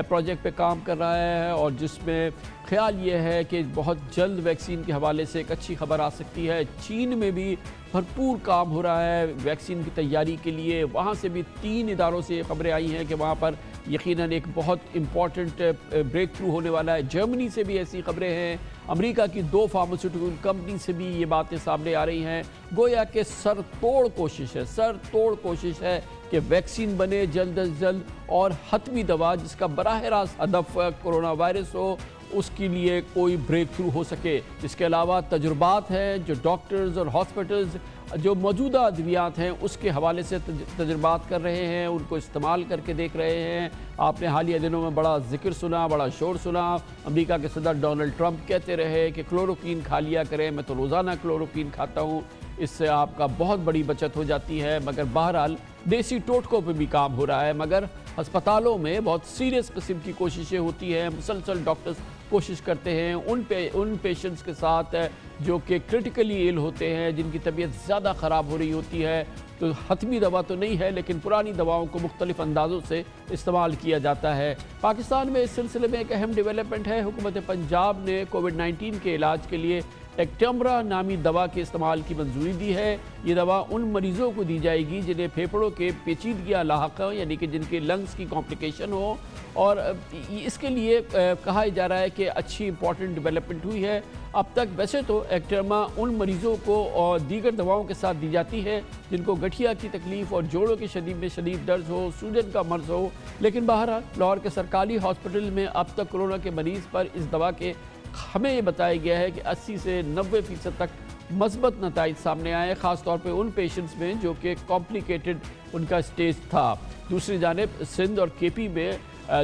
پروجیکٹ پہ کام کر رہا ہے, اور جس میں خیال یہ ہے کہ بہت جلد ویکسین کے حوالے سے ایک اچھی خبر آ سکتی ہے. چین میں بھی بھرپور کام ہو رہا ہے ویکسین کی تیاری کے لیے. وہاں سے بھی 3 اداروں سے خبریں آئی ہیں کہ وہاں پر یقیناً ایک بہت امپورٹنٹ بریک تھرو ہونے والا ہے. جرمنی سے بھی ایسی خبریں ہیں. امریکہ کی 2 فارماسیوٹیکل کمپنی سے بھی یہ باتیں سامنے آ رہی ہیں. گویا کہ سر توڑ کوشش ہے کہ ویکسین بنے جلد از جلد, اور حتمی دوا جس کا براہ راست ہدف کرونا وائرس ہو, اس کے لیے کوئی بریک تھرو ہو سکے. اس کے علاوہ تجربات ہیں جو ڈاکٹرز اور ہاسپٹلز جو موجودہ ادویات ہیں اس کے حوالے سے تجربات کر رہے ہیں, ان کو استعمال کر کے دیکھ رہے ہیں. آپ نے حالیہ دنوں میں بڑا ذکر سنا, بڑا شور سنا. امریکہ کے صدر ڈونلڈ ٹرمپ کہتے رہے کہ کلوروکوین کھا لیا کریں, میں تو روزانہ کلوروکوین کھاتا ہوں, اس سے آپ کا بہت بڑی بچت ہو جاتی ہے. مگر بہرحال دیسی ٹوٹکوں پہ بھی کام ہو رہا ہے. مگر ہسپتالوں میں بہت سیریس قسم کی کوششیں ہوتی ہیں. مسلسل ڈاکٹرز کوشش کرتے ہیں ان پیشنٹس کے ساتھ جو کہ کرٹیکلی ایل ہوتے ہیں, جن کی طبیعت زیادہ خراب ہو رہی ہوتی ہے. تو حتمی دوا تو نہیں ہے, لیکن پرانی دواؤں کو مختلف اندازوں سے استعمال کیا جاتا ہے. پاکستان میں اس سلسلے میں ایک اہم ڈیولپمنٹ ہے. حکومت پنجاب نے کووڈ-19 کے علاج کے لیے ایکٹمبرا نامی دوا کے استعمال کی منظوری دی ہے. یہ دوا ان مریضوں کو دی جائے گی جنہیں پھیپھڑوں کے پیچیدگیاں لاحق ہوں, یعنی کہ جن کے لنگز کی کمپلیکیشن ہو. اور اس کے لیے کہا جا رہا ہے کہ اچھی امپورٹنٹ ڈیولپمنٹ ہوئی ہے. اب تک ویسے تو ایکٹرما ان مریضوں کو اور دیگر دواؤں کے ساتھ دی جاتی ہے جن کو گٹھیا کی تکلیف اور جوڑوں کے شدید درد ہو, سوجن کا مرض ہو. لیکن بہرحال لاہور کے سرکاری ہاسپٹل میں اب تک کورونا کے مریض پر اس دوا کے ہمیں یہ بتایا گیا ہے کہ 80 سے 90% تک مثبت نتائج سامنے آئے, خاص طور پہ ان پیشنٹس میں جو کہ کمپلیکیٹڈ ان کا سٹیج تھا. دوسری جانب سندھ اور کے پی میں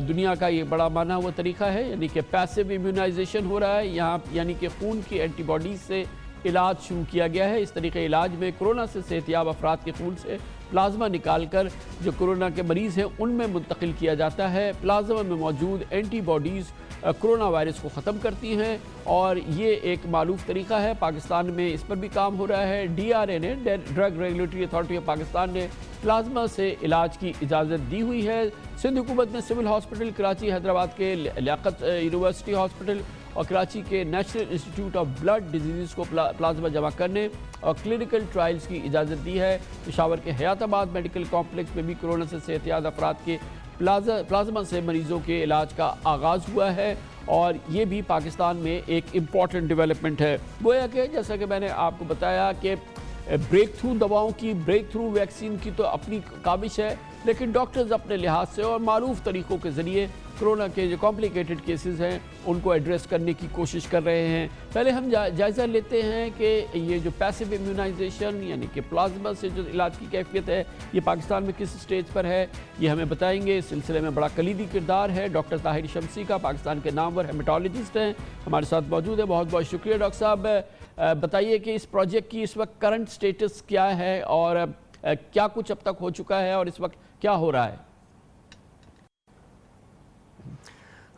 دنیا کا یہ بڑا مانا ہوا طریقہ ہے, یعنی کہ پیسو امیونائزیشن ہو رہا ہے یہاں, یعنی کہ خون کی اینٹی باڈیز سے علاج شروع کیا گیا ہے. اس طریقے علاج میں کورونا سے صحتیاب افراد کے خون سے प्लाज्मा निकाल कर जो कोरोना के मरीज़ हैं उनमें मुंतकिल किया जाता है। प्लाज्मा में मौजूद एंटीबॉडीज़ कोरोना वायरस को ख़त्म करती हैं और ये एक मारूफ तरीक़ा है। पाकिस्तान में इस पर भी काम हो रहा है। DRA ने, drug regulatory authority of Pakistan ने प्लाज्मा से इलाज की इजाज़त दी हुई है। सिंध हुकूमत ने सिविल हॉस्पिटल कराची, हैदराबाद के लियाकत यूनिवर्सिटी हॉस्पिटल और कराची के national institute of blood disease को प्लाज्मा जमा करने और क्लिनिकल ट्रायल्स की इजाज़त दी है। पेशावर के हयाताबाद मेडिकल कॉम्प्लेक्स में भी कोरोना से सेहतयाब अफराद के प्लाज्मा से मरीज़ों के इलाज का आगाज़ हुआ है और ये भी पाकिस्तान में एक इम्पॉर्टेंट डेवलपमेंट है। गोया कि जैसा कि मैंने आपको बताया कि ब्रेक थ्रू दवाओं की, ब्रेक थ्रू वैक्सीन की तो अपनी काबिश है, लेकिन डॉक्टर्स अपने लिहाज से और मारूफ तरीक़ों के ज़रिए कोरोना के जो कॉम्प्लिकेटेड केसेस हैं उनको एड्रेस करने की कोशिश कर रहे हैं। पहले हम जायज़ा लेते हैं कि ये जो पैसिव इम्यूनाइजेशन यानी कि प्लाज्मा से जो इलाज की कैफियत है ये पाकिस्तान में किस स्टेज पर है, ये हमें बताएंगे। इस सिलसिले में बड़ा कलीदी किरदार है डॉक्टर ताहिर शमसी का, पाकिस्तान के नामवर हेमेटोलॉजिस्ट हैं, हमारे साथ मौजूद है। बहुत बहुत शुक्रिया डॉक्टर साहब। बताइए कि इस प्रोजेक्ट की इस वक्त करंट स्टेटस क्या है और क्या कुछ अब तक हो चुका है और इस वक्त क्या हो रहा है?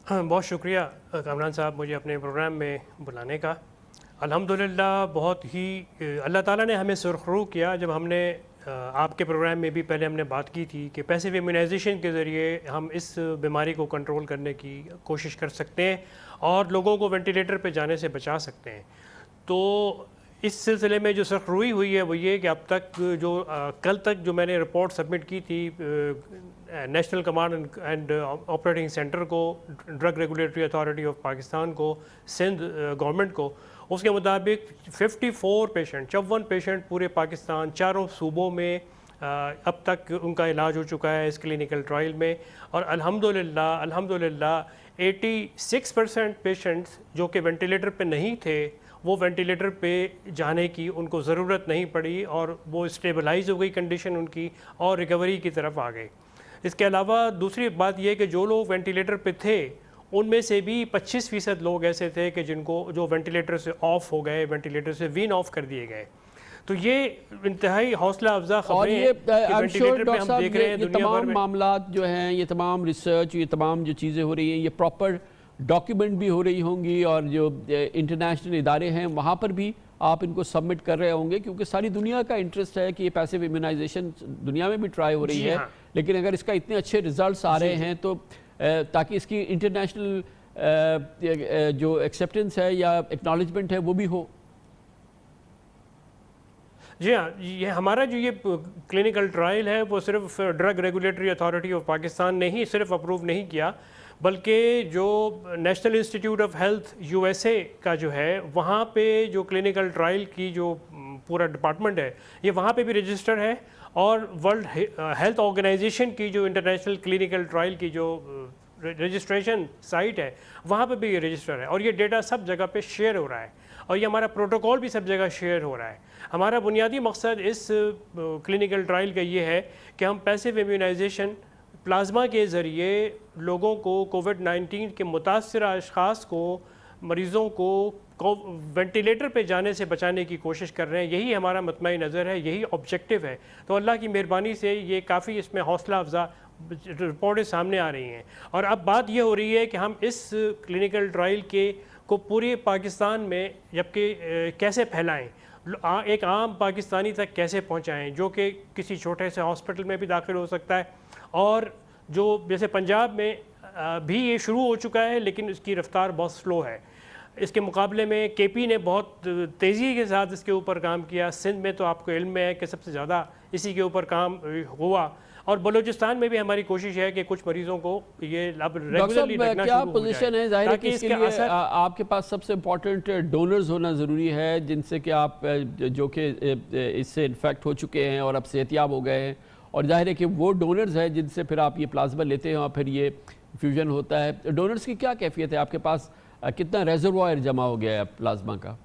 बहुत शुक्रिया कामरान साहब मुझे अपने प्रोग्राम में बुलाने का। अल्हम्दुलिल्लाह बहुत ही अल्लाह ताला ने हमें सुरखरू किया जब हमने आपके प्रोग्राम में भी पहले हमने बात की थी कि पैसिव इम्यूनाइजेशन के ज़रिए हम इस बीमारी को कंट्रोल करने की कोशिश कर सकते हैं और लोगों को वेंटिलेटर पे जाने से बचा सकते हैं। तो इस सिलसिले में जो सरखरुई हुई है वो ये कि अब तक जो कल तक जो मैंने रिपोर्ट सबमिट की थी national command and operating centre को, drug regulatory authority of Pakistan को, सिंध गवर्नमेंट को, उसके मुताबिक 54 पेशेंट पूरे पाकिस्तान चारों सूबों में अब तक उनका इलाज हो चुका है इस क्लिनिकल ट्रायल में। और अल्हम्दुलिल्लाह 86% पेशेंट्स जो कि वेंटिलेटर पे नहीं थे वो वेंटिलेटर पे जाने की उनको ज़रूरत नहीं पड़ी और वो स्टेबलाइज हो गई कंडीशन उनकी और रिकवरी की तरफ आ गए। इसके अलावा दूसरी बात यह कि जो लोग वेंटिलेटर पे थे उनमें से भी 25% लोग ऐसे थे कि जिनको जो वेंटिलेटर से ऑफ हो गए, वेंटिलेटर से वीन ऑफ कर दिए गए। तो ये इंतहाई हौसला अफजा खबरें हैं कि वेंटिलेटर पे हम देख रहे हैं दुनिया भर में मामलात जो हैं, ये तमाम रिसर्च, ये तमाम जो चीज़ें हो रही हैं, ये प्रॉपर डॉक्यूमेंट भी हो रही होंगी और जो इंटरनेशनल इदारे हैं वहाँ पर भी आप इनको सबमिट कर रहे होंगे, क्योंकि सारी दुनिया का इंटरेस्ट है कि ये पैसिव इम्यूनाइजेशन दुनिया में भी ट्राई हो रही है। हाँ। लेकिन अगर इसका इतने अच्छे रिजल्ट्स आ रहे हैं तो ताकि इसकी इंटरनेशनल जो एक्सेप्टेंस है या एक्नॉलेजमेंट है वो भी हो। जी हाँ, ये हमारा जो ये क्लिनिकल ट्रायल है वो सिर्फ drug regulatory authority of Pakistan ने ही सिर्फ अप्रूव नहीं किया, बल्कि जो national institute of health USA का जो है वहाँ पे जो क्लिनिकल ट्रायल की जो पूरा डिपार्टमेंट है ये वहाँ पे भी रजिस्टर है और वर्ल्ड हेल्थ ऑर्गेनाइजेशन की जो इंटरनेशनल क्लिनिकल ट्रायल की जो रजिस्ट्रेशन साइट है वहाँ पे भी ये रजिस्टर है और ये डेटा सब जगह पे शेयर हो रहा है और ये हमारा प्रोटोकॉल भी सब जगह शेयर हो रहा है। हमारा बुनियादी मकसद इस क्लिनिकल ट्रायल का ये है कि हम पैसिव इम्यूनाइजेशन प्लाज्मा के ज़रिए लोगों को कोविड-19 के मुतासरा अशख़ास को, मरीज़ों को वेंटिलेटर पे जाने से बचाने की कोशिश कर रहे हैं। यही हमारा मतमई नज़र है, यही ऑब्जेक्टिव है। तो अल्लाह की मेहरबानी से ये काफ़ी इसमें हौसला अफजा रिपोर्टें सामने आ रही हैं और अब बात ये हो रही है कि हम इस क्लिनिकल ट्रायल के को पूरे पाकिस्तान में जबकि कैसे फैलाएँ, एक आम पाकिस्तानी तक कैसे पहुँचाएँ जो कि किसी छोटे से हॉस्पिटल में भी दाखिल हो सकता है और जो जैसे पंजाब में भी ये शुरू हो चुका है लेकिन इसकी रफ्तार बहुत स्लो है। इसके मुकाबले में KP ने बहुत तेज़ी के साथ इसके ऊपर काम किया। सिंध में तो आपको इल्म में है कि सबसे ज़्यादा इसी के ऊपर काम हुआ और बलूचिस्तान में भी हमारी कोशिश है कि कुछ मरीजों को ये अब रेगुलरली लगना क्या शुरू हो पोजीशन है? जाहिर है कि इसके लिए आपके पास सबसे इम्पोर्टेंट डोनर्स होना ज़रूरी है जिनसे कि आप जो कि इससे इन्फेक्ट हो चुके हैं और अब सेहतियाब हो गए हैं और जाहिर है कि वो डोनर्स हैं जिनसे फिर आप ये प्लाज्मा लेते हैं और फिर ये फ्यूजन होता है। डोनर्स की क्या कैफियत है? आपके पास कितना रेजर्वायर जमा हो गया है प्लाज्मा का?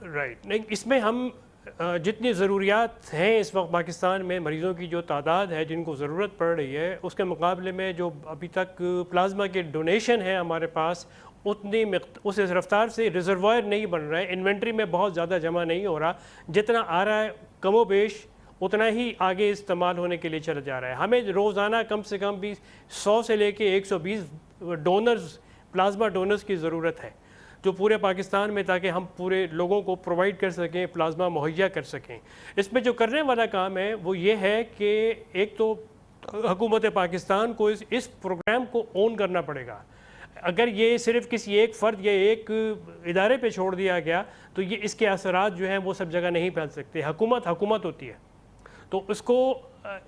राइट, नहीं इसमें हम जितनी ज़रूरियात हैं इस वक्त पाकिस्तान में, मरीज़ों की जो तादाद है जिनको ज़रूरत पड़ रही है उसके मुकाबले में जो अभी तक प्लाज्मा के डोनेशन है हमारे पास उतनी उस रफ्तार से रिजर्वायर नहीं बन रहा है। इन्वेंट्री में बहुत ज़्यादा जमा नहीं हो रहा, जितना आ रहा है कमोबेश اتنا ہی آگے استعمال ہونے کے لیے چلا جا رہا ہے. ہمیں روزانہ کم سے کم بھی 100 سے لے کے 120 ڈونرز پلازما ڈونرز کی ضرورت ہے جو پورے پاکستان میں، تاکہ ہم پورے لوگوں کو پرووائڈ کر سکیں، پلازما مہیا کر سکیں. اس میں جو کرنے والا کام ہے وہ یہ ہے کہ ایک تو حکومت پاکستان کو اس پروگرام کو اون کرنا پڑے گا. اگر یہ صرف کسی ایک فرد یا ایک ادارے پہ چھوڑ دیا گیا تو یہ اس کے اثرات جو ہیں وہ سب جگہ نہیں پھیل سکتے. حکومت ہوتی ہے تو اس کو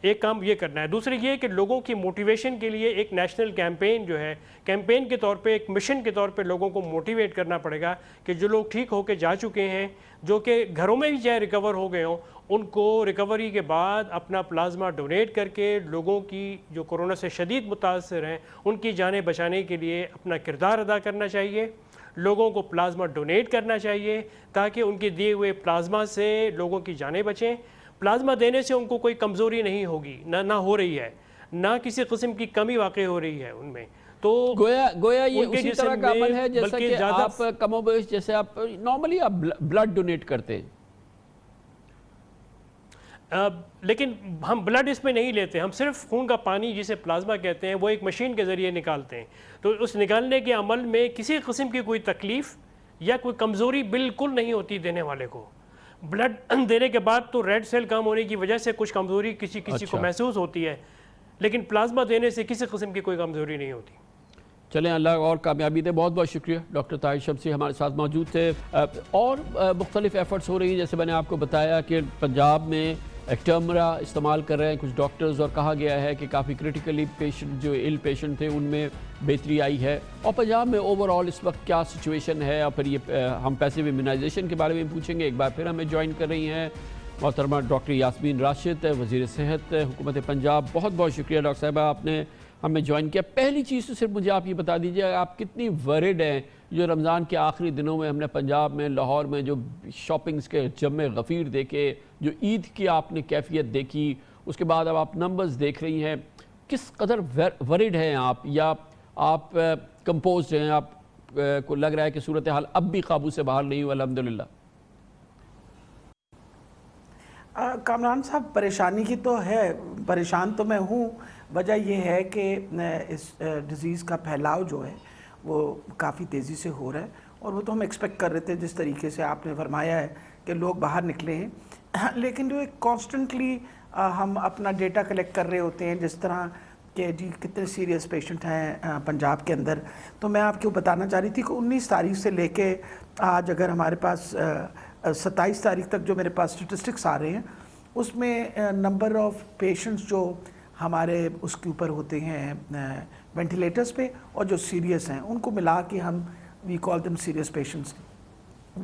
ایک کام یہ کرنا ہے. دوسری یہ کہ لوگوں کی موٹیویشن کے لیے ایک نیشنل کیمپین جو ہے، کیمپین کے طور پہ، ایک مشن کے طور پہ لوگوں کو موٹیویٹ کرنا پڑے گا کہ جو لوگ ٹھیک ہو کے جا چکے ہیں، جو کہ گھروں میں بھی چاہے ریکور ہو گئے ہوں، ان کو ریکوری کے بعد اپنا پلازما ڈونیٹ کر کے لوگوں کی جو کورونا سے شدید متاثر ہیں ان کی جانیں بچانے کے لیے اپنا کردار ادا کرنا چاہیے. لوگوں کو پلازما ڈونیٹ کرنا چاہیے تاکہ ان کے دیے ہوئے پلازما سے لوگوں کی جانیں بچیں. پلازما دینے سے ان کو کوئی کمزوری نہیں ہوگی، نہ ہو رہی ہے، نہ کسی قسم کی کمی واقع ہو رہی ہے ان میں. تو گویا یہ اسی طرح کا عمل ہے جیسا کہ آپ کم و بیش جیسے آپ نارملی آپ بلڈ ڈونیٹ کرتے ہیں. لیکن ہم بلڈ اس میں نہیں لیتے، ہم صرف خون کا پانی جسے پلازما کہتے ہیں وہ ایک مشین کے ذریعے نکالتے ہیں. تو اس نکالنے کے عمل میں کسی قسم کی کوئی تکلیف یا کوئی کمزوری بالکل نہیں ہوتی دینے والے کو. بلڈ دینے کے بعد تو ریڈ سیل کم ہونے کی وجہ سے کچھ کمزوری کسی کو محسوس ہوتی ہے، لیکن پلازما دینے سے کسی قسم کی کوئی کمزوری نہیں ہوتی. چلیں اللہ اور کامیابی دے. بہت بہت شکریہ. ڈاکٹر طاہر شمسی ہمارے ساتھ موجود تھے. اور مختلف ایفرٹس ہو رہی ہیں، جیسے میں نے آپ کو بتایا کہ پنجاب میں ایکٹرمرا استعمال کر رہے ہیں کچھ ڈاکٹرز، اور کہا گیا ہے کہ کافی کریٹیکلی پیشنٹ جو ایل پیشنٹ تھے ان میں بہتری آئی ہے. اور پنجاب میں اوور آل اس وقت کیا سچویشن ہے، اور پھر یہ ہم پیسیو امیونائزیشن کے بارے میں پوچھیں گے. ایک بار پھر ہمیں جوائن کر رہی ہیں محترمہ ڈاکٹر یاسمین راشد، وزیر صحت حکومت پنجاب. بہت بہت شکریہ ڈاکٹر صاحبہ آپ نے ہمیں جوائن کیا. پہلی چیز تو صرف مجھے آپ یہ بتا دیجیے آپ کتنی ورڈ ہیں جو رمضان کے آخری دنوں میں ہم نے پنجاب میں لاہور میں جو شاپنگز کے جمع غفیر دیکھے، جو عید کی آپ نے کیفیت دیکھی، اس کے بعد اب آپ نمبرز دیکھ رہی ہیں، کس قدر ورڈ ہیں آپ، یا آپ کمپوزڈ ہیں؟ آپ کو لگ رہا ہے کہ صورتحال اب بھی قابو سے باہر نہیں ہوا؟ الحمدللہ. کامران صاحب پریشانی کی تو ہے، پریشان تو میں ہوں. وجہ یہ ہے کہ اس ڈیزیز کا پھیلاؤ جو ہے وہ کافی تیزی سے ہو رہا ہے، اور وہ تو ہم ایکسپیکٹ کر رہے تھے جس طریقے سے آپ نے فرمایا ہے کہ لوگ باہر نکلے ہیں. لیکن جو ایک کانسٹنٹلی ہم اپنا ڈیٹا کلیکٹ کر رہے ہوتے ہیں، جس طرح کہ جی کتنے سیریس پیشنٹ ہیں پنجاب کے اندر. تو میں آپ کو بتانا چاہ رہی تھی کہ 19 تاریخ سے لے کے آج اگر ہمارے پاس 27 تاریخ تک جو میرے پاس اسٹیٹسٹکس آ رہے ہیں، اس میں نمبر آف پیشنٹس جو ہمارے اس کے اوپر ہوتے ہیں وینٹیلیٹرز پہ اور جو سیریس ہیں ان کو ملا کے ہم وی کال دم سیریس پیشنٹس،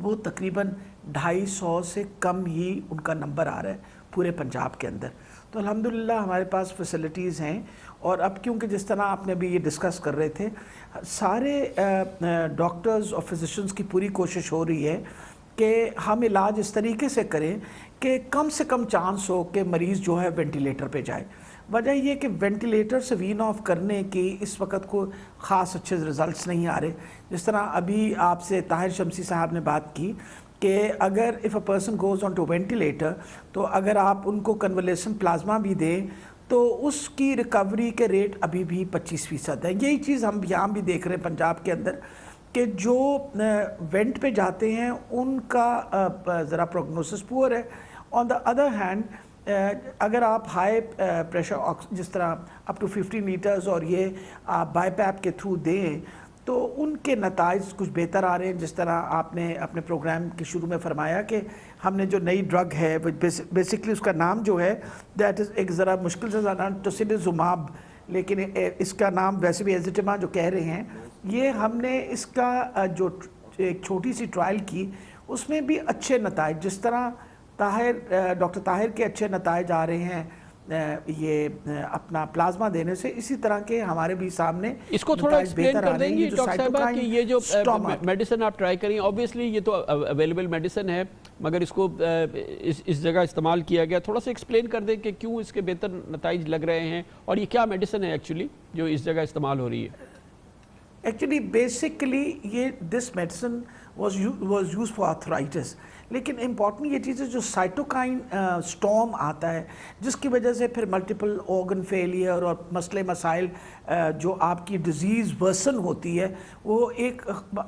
وہ تقریباً 250 سے کم ہی ان کا نمبر آ رہا ہے پورے پنجاب کے اندر. تو الحمدللہ ہمارے پاس فیسلٹیز ہیں. اور اب کیونکہ جس طرح آپ نے بھی یہ ڈسکس کر رہے تھے، سارے ڈاکٹرز اور فزیشنز کی پوری کوشش ہو رہی ہے کہ ہم علاج اس طریقے سے کریں کہ کم سے کم چانس ہو کہ مریض جو ہے وینٹیلیٹر پہ جائے. وجہ یہ کہ وینٹیلیٹر سے وین آف کرنے کی اس وقت کو خاص اچھے رزلٹس نہیں آ رہے. جس طرح ابھی آپ سے طاہر شمسی صاحب نے بات کی کہ اگر if a person goes on to ventilator, تو اگر آپ ان کو کنولیسن پلازما بھی دیں تو اس کی ریکوری کے ریٹ ابھی بھی 25% ہے. یہی چیز ہم یہاں بھی دیکھ رہے ہیں پنجاب کے اندر کہ جو وینٹ پہ جاتے ہیں ان کا ذرا پروگنوسس پور ہے. آن دا ادر ہینڈ اگر آپ ہائی پریشر جس طرح اپ ٹو 50 لیٹرز اور یہ آپ بائی پیپ کے تھرو دیں تو ان کے نتائج کچھ بہتر آ رہے ہیں. جس طرح آپ نے اپنے پروگرام کے شروع میں فرمایا کہ ہم نے جو نئی ڈرگ ہے بیسکلی اس کا نام جو ہے دیٹ از ایک ذرا مشکل سے زیادہ ٹوسیلیزوماب، لیکن اس کا نام ویسے بھی ایزیٹما جو کہہ رہے ہیں. یہ ہم نے اس کا جو ایک چھوٹی سی ٹرائل کی اس میں بھی اچھے نتائج، جس طرح ڈاکٹر طاہر کے اچھے نتائج آ رہے ہیں یہ اپنا پلازما دینے سے، اسی طرح کے ہمارے بھی سامنے اس کو تھوڑا ایکسپلین کر دیں گے ڈاکٹر صاحبہ کہ یہ جو میڈیسن آپ ٹرائی کریں، اوبیسلی یہ تو اویلیبل میڈیسن ہے مگر اس کو اس جگہ استعمال کیا گیا، تھوڑا سا ایکسپلین کر دیں کہ کیوں اس کے بہتر نتائج لگ رہے ہیں اور یہ کیا میڈیسن ہے ایکچولی جو اس جگہ استعمال ہو رہی ہے. एक्चुअली बेसिकली ये this medicine was used for arthritis, लेकिन इम्पॉर्टेंट ये चीज़ है जो साइटोकाइन स्टॉर्म आता है जिसकी वजह से फिर मल्टीपल ऑर्गन फेलियर और मसले मसाइल जो आपकी डिज़ीज़ वर्सन होती है वो एक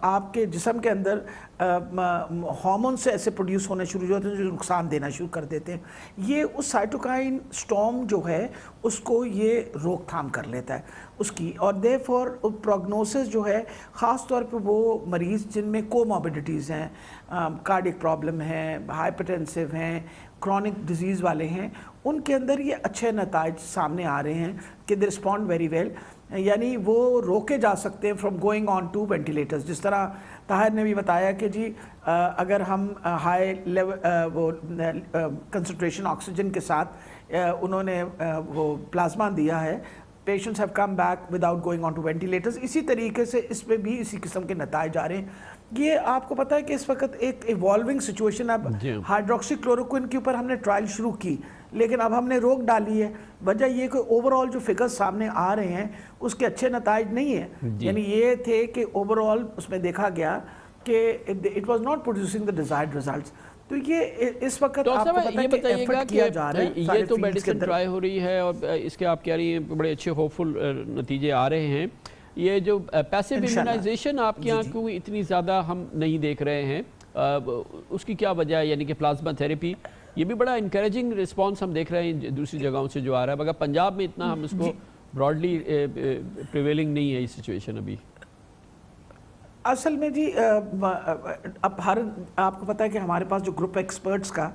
आपके जिस्म के अंदर हार्मोन से ऐसे प्रोड्यूस होने शुरू होते हैं जो नुकसान देना शुरू कर देते हैं। ये उस साइटोकाइन स्टॉर्म जो है उसको ये रोकथाम कर लेता है उसकी, और देयरफॉर प्रोग्नोसिस जो है ख़ास तौर पे वो मरीज़ जिनमें कोमॉर्बिडिटीज़ हैं, कार्डियक प्रॉब्लम है, हाइपरटेंसिव हैं, क्रॉनिक डिजीज़ वाले हैं, उनके अंदर ये अच्छे नताइज सामने आ रहे हैं कि दे रिस्पॉन्ड वेरी वेल, यानी वो रोके जा सकते हैं from going on to ventilators. जिस तरह ताहिर ने भी बताया कि जी अगर हम हाई लेवल वो कंसंट्रेशन ऑक्सीजन के साथ उन्होंने वो प्लाज्मा दिया है, patients have come back without going on to ventilators. इसी तरीके से इसमें भी इसी किस्म के नताइज आ रहे हैं। ये आपको पता है कि इस वक्त एक इवॉल्विंग सिचुएशन, अब हाइड्रोक्सीक्लोरोक्विन के ऊपर हमने ट्रायल शुरू की लेकिन अब हमने रोक डाली है। वजह ये कि ओवरऑल जो फिगर्स सामने आ रहे हैं उसके अच्छे नताइज नहीं है, यानी ये थे कि ओवरऑल उसमें देखा गया कि it was not producing the desired results. तो ये इस वक्त तो आपको पता है कि एफर्ट किया जा रहा है, ये तो मेडिसिन ट्राई हो रही है और इसके आप कह रही हैं बड़े अच्छे होपफुल नतीजे आ रहे हैं। ये जो पैसिव इम्यूनाइजेशन आपके यहाँ क्यों इतनी ज़्यादा हम नहीं देख रहे हैं, उसकी क्या वजह है? यानी कि प्लाज्मा थेरेपी ये भी बड़ा इनकरेजिंग रिस्पांस हम देख रहे हैं दूसरी जगहों से जो आ रहा है, मगर पंजाब में इतना हम इसको ब्रॉडली प्रिवेलिंग नहीं है ये सिचुएशन अभी। असल में जी अब हर आपको पता है कि हमारे पास जो ग्रुप एक्सपर्ट्स का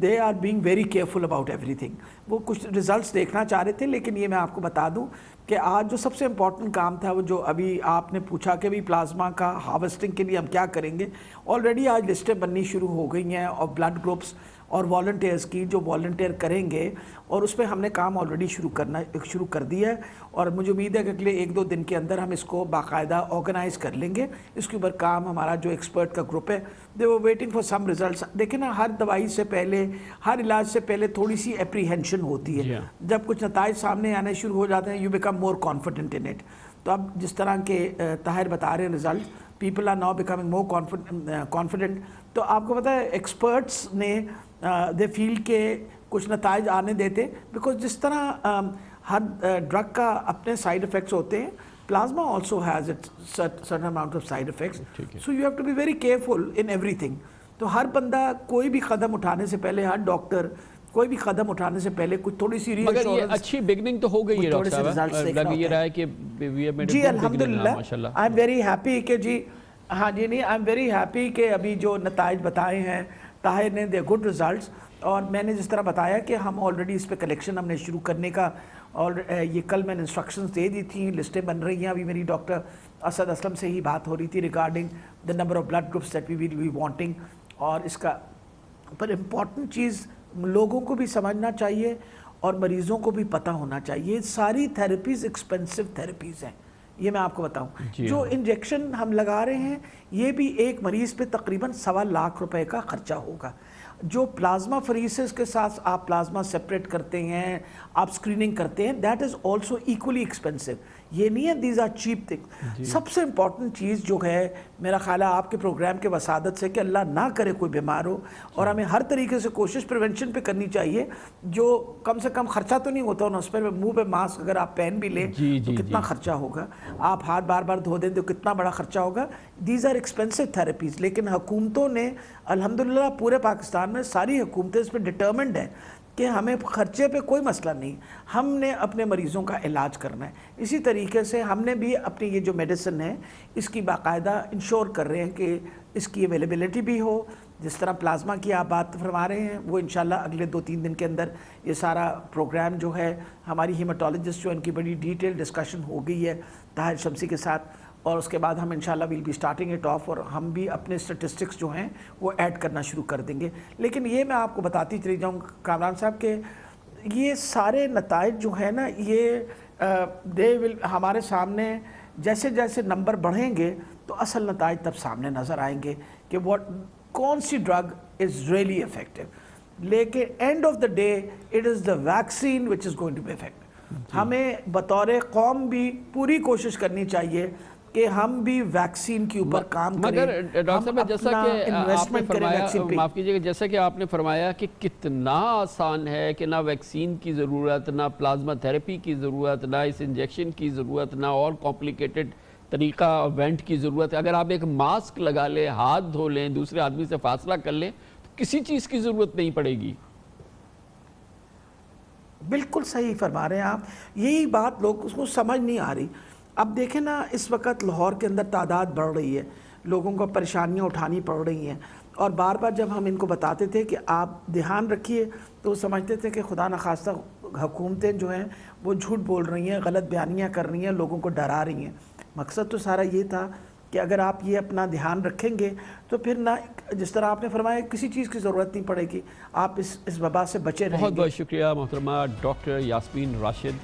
they are being very careful about everything. वो कुछ रिजल्ट्स देखना चाह रहे थे, लेकिन ये मैं आपको बता दूं कि आज जो सबसे इम्पॉर्टेंट काम था वो जो अभी आपने पूछा कि भी प्लाज्मा का हार्वेस्टिंग के लिए हम क्या करेंगे, ऑलरेडी आज लिस्टें बननी शुरू हो गई हैं और ब्लड ग्रुप्स और वॉलंटियर्स की जो वॉलंटियर करेंगे, और उस पर हमने काम ऑलरेडी शुरू कर दिया है और मुझे उम्मीद है कि अगले 1-2 दिन के अंदर हम इसको बाकायदा ऑर्गेनाइज कर लेंगे। इसके ऊपर काम हमारा जो एक्सपर्ट का ग्रुप है, दे वो वेटिंग फॉर सम रिजल्ट्स। देखिए ना, हर दवाई से पहले, हर इलाज से पहले थोड़ी सी एप्रीहेंशन होती है। जब कुछ नताइज सामने आने शुरू हो जाते हैं, you become more confident in it. तो अब जिस तरह के ताहिर बता रहे हैं result, people are now becoming more confident. तो आपको पता है एक्सपर्ट्स ने दे फील के कुछ नताइज आने देते, बिकॉज जिस तरह हर ड्रग का अपने साइड इफ़ेक्ट्स होते हैं, plasma also has it certain amount of side effects, so you have to be very careful in everything. तो हर बंदा कोई भी कदम उठाने से पहले, हर डॉक्टर कोई भी कदम उठाने से पहले कुछ थोड़ी सी मगर ये अच्छी बिगनिंग तो हो गई है डॉक्टर साहब, लग ये रहा है कि जी अल्हम्दुलिल्लाह। आई एम वेरी हैप्पी कि जी हाँ जी नहीं, आई एम वेरी हैप्पी कि अभी जो नताइज बताए हैं ताहिर ने, दे गुड रिजल्ट्स। और मैंने जिस तरह बताया कि हम ऑलरेडी इस पे कलेक्शन हमने शुरू करने का, और ये कल मैंने इंस्ट्रक्शंस दे दी थी, लिस्टें बन रही हैं। अभी मेरी डॉक्टर असद असलम से ही बात हो रही थी regarding the number of blood groups that we will be wanting. और इसका पर इम्पॉर्टेंट चीज़ लोगों को भी समझना चाहिए और मरीज़ों को भी पता होना चाहिए, सारी थेरेपीज़ एक्सपेंसिव थेरेपीज़ हैं। ये मैं आपको बताऊं, जो इंजेक्शन हम लगा रहे हैं ये भी एक मरीज़ पे तकरीबन 1.25 लाख रुपए का खर्चा होगा। जो प्लाज्मा फरीसिस के साथ आप प्लाज्मा सेपरेट करते हैं, आप स्क्रीनिंग करते हैं, that is also equally expensive. ये नहीं है दीज आर चीप थिंग। सबसे इम्पॉर्टेंट चीज़ जो है मेरा ख्याल है आपके प्रोग्राम के वसादत से कि अल्लाह ना करे कोई बीमार हो, और हमें हर तरीके से कोशिश प्रिवेंशन पे करनी चाहिए। जो कम से कम खर्चा तो नहीं होता उन उस पर, मुँह पे मास्क अगर आप पहन भी लें तो कितना खर्चा होगा, आप हाथ बार बार धो दें तो कितना बड़ा खर्चा होगा। These are expensive therapies. लेकिन हुकूमतों ने अल्हम्दुलिल्लाह, पूरे पाकिस्तान में सारी हुकूमतें इस पर डिटर्मिन्ड है कि हमें खर्चे पे कोई मसला नहीं, हमने अपने मरीज़ों का इलाज करना है। इसी तरीके से हमने भी अपनी ये जो मेडिसिन है इसकी बाकायदा इंश्योर कर रहे हैं कि इसकी अवेलेबिलिटी भी हो। जिस तरह प्लाज्मा की आप बात फरमा रहे हैं, वो इंशाल्लाह अगले 2-3 दिन के अंदर ये सारा प्रोग्राम जो है, हमारी हीमाटोलॉजिस्ट जो इनकी बड़ी डिटेल डिस्कशन हो गई है ताहिर शमसी के साथ, और उसके बाद हम इंशाल्लाह will be starting it of, और हम भी अपने स्टेटिस्टिक्स जो हैं वो ऐड करना शुरू कर देंगे। लेकिन ये मैं आपको बताती चली जाऊँ कामरान साहब के ये सारे नताइज जो है ना, ये दे विल हमारे सामने जैसे जैसे नंबर बढ़ेंगे तो असल नताइज तब सामने नज़र आएंगे कि कौन सी ड्रग इज़ रियली इफेक्टिव। लेकिन end of the day it is the vaccine which is going to be effective. हमें बतौर कौम भी पूरी कोशिश करनी चाहिए कि हम भी वैक्सीन के ऊपर काम करें। मगर डॉक्टर साहब, जैसा कि आपने फरमाया, माफ़ कीजिएगा, जैसा कि आपने फरमाया कि कितना आसान है कि ना वैक्सीन की ज़रूरत, ना प्लाज्मा थेरेपी की ज़रूरत, ना इस इंजेक्शन की ज़रूरत, ना और कॉम्प्लिकेटेड तरीका वेंट की ज़रूरत है। अगर आप एक मास्क लगा लें, हाथ धो लें, दूसरे आदमी से फासला कर लें, तो किसी चीज़ की ज़रूरत नहीं पड़ेगी। बिल्कुल सही फरमा रहे हैं आप। यही बात लोग उसको समझ नहीं आ रही। अब देखें ना, इस वक्त लाहौर के अंदर तादाद बढ़ रही है, लोगों को परेशानियां उठानी पड़ रही हैं, और बार बार जब हम इनको बताते थे कि आप ध्यान रखिए तो समझते थे कि खुदा न खास्ता हुकूमतें जो हैं वो झूठ बोल रही हैं, गलत बयानियाँ कर रही हैं, लोगों को डरा रही हैं। मकसद तो सारा ये था कि अगर आप ये अपना ध्यान रखेंगे तो फिर ना, जिस तरह आपने फरमाया, किसी चीज़ की ज़रूरत नहीं पड़ेगी, आप इस वबा से बचे रहेंगे। बहुत बहुत शुक्रिया मोहतरमा डॉक्टर यास्मीन राशिद,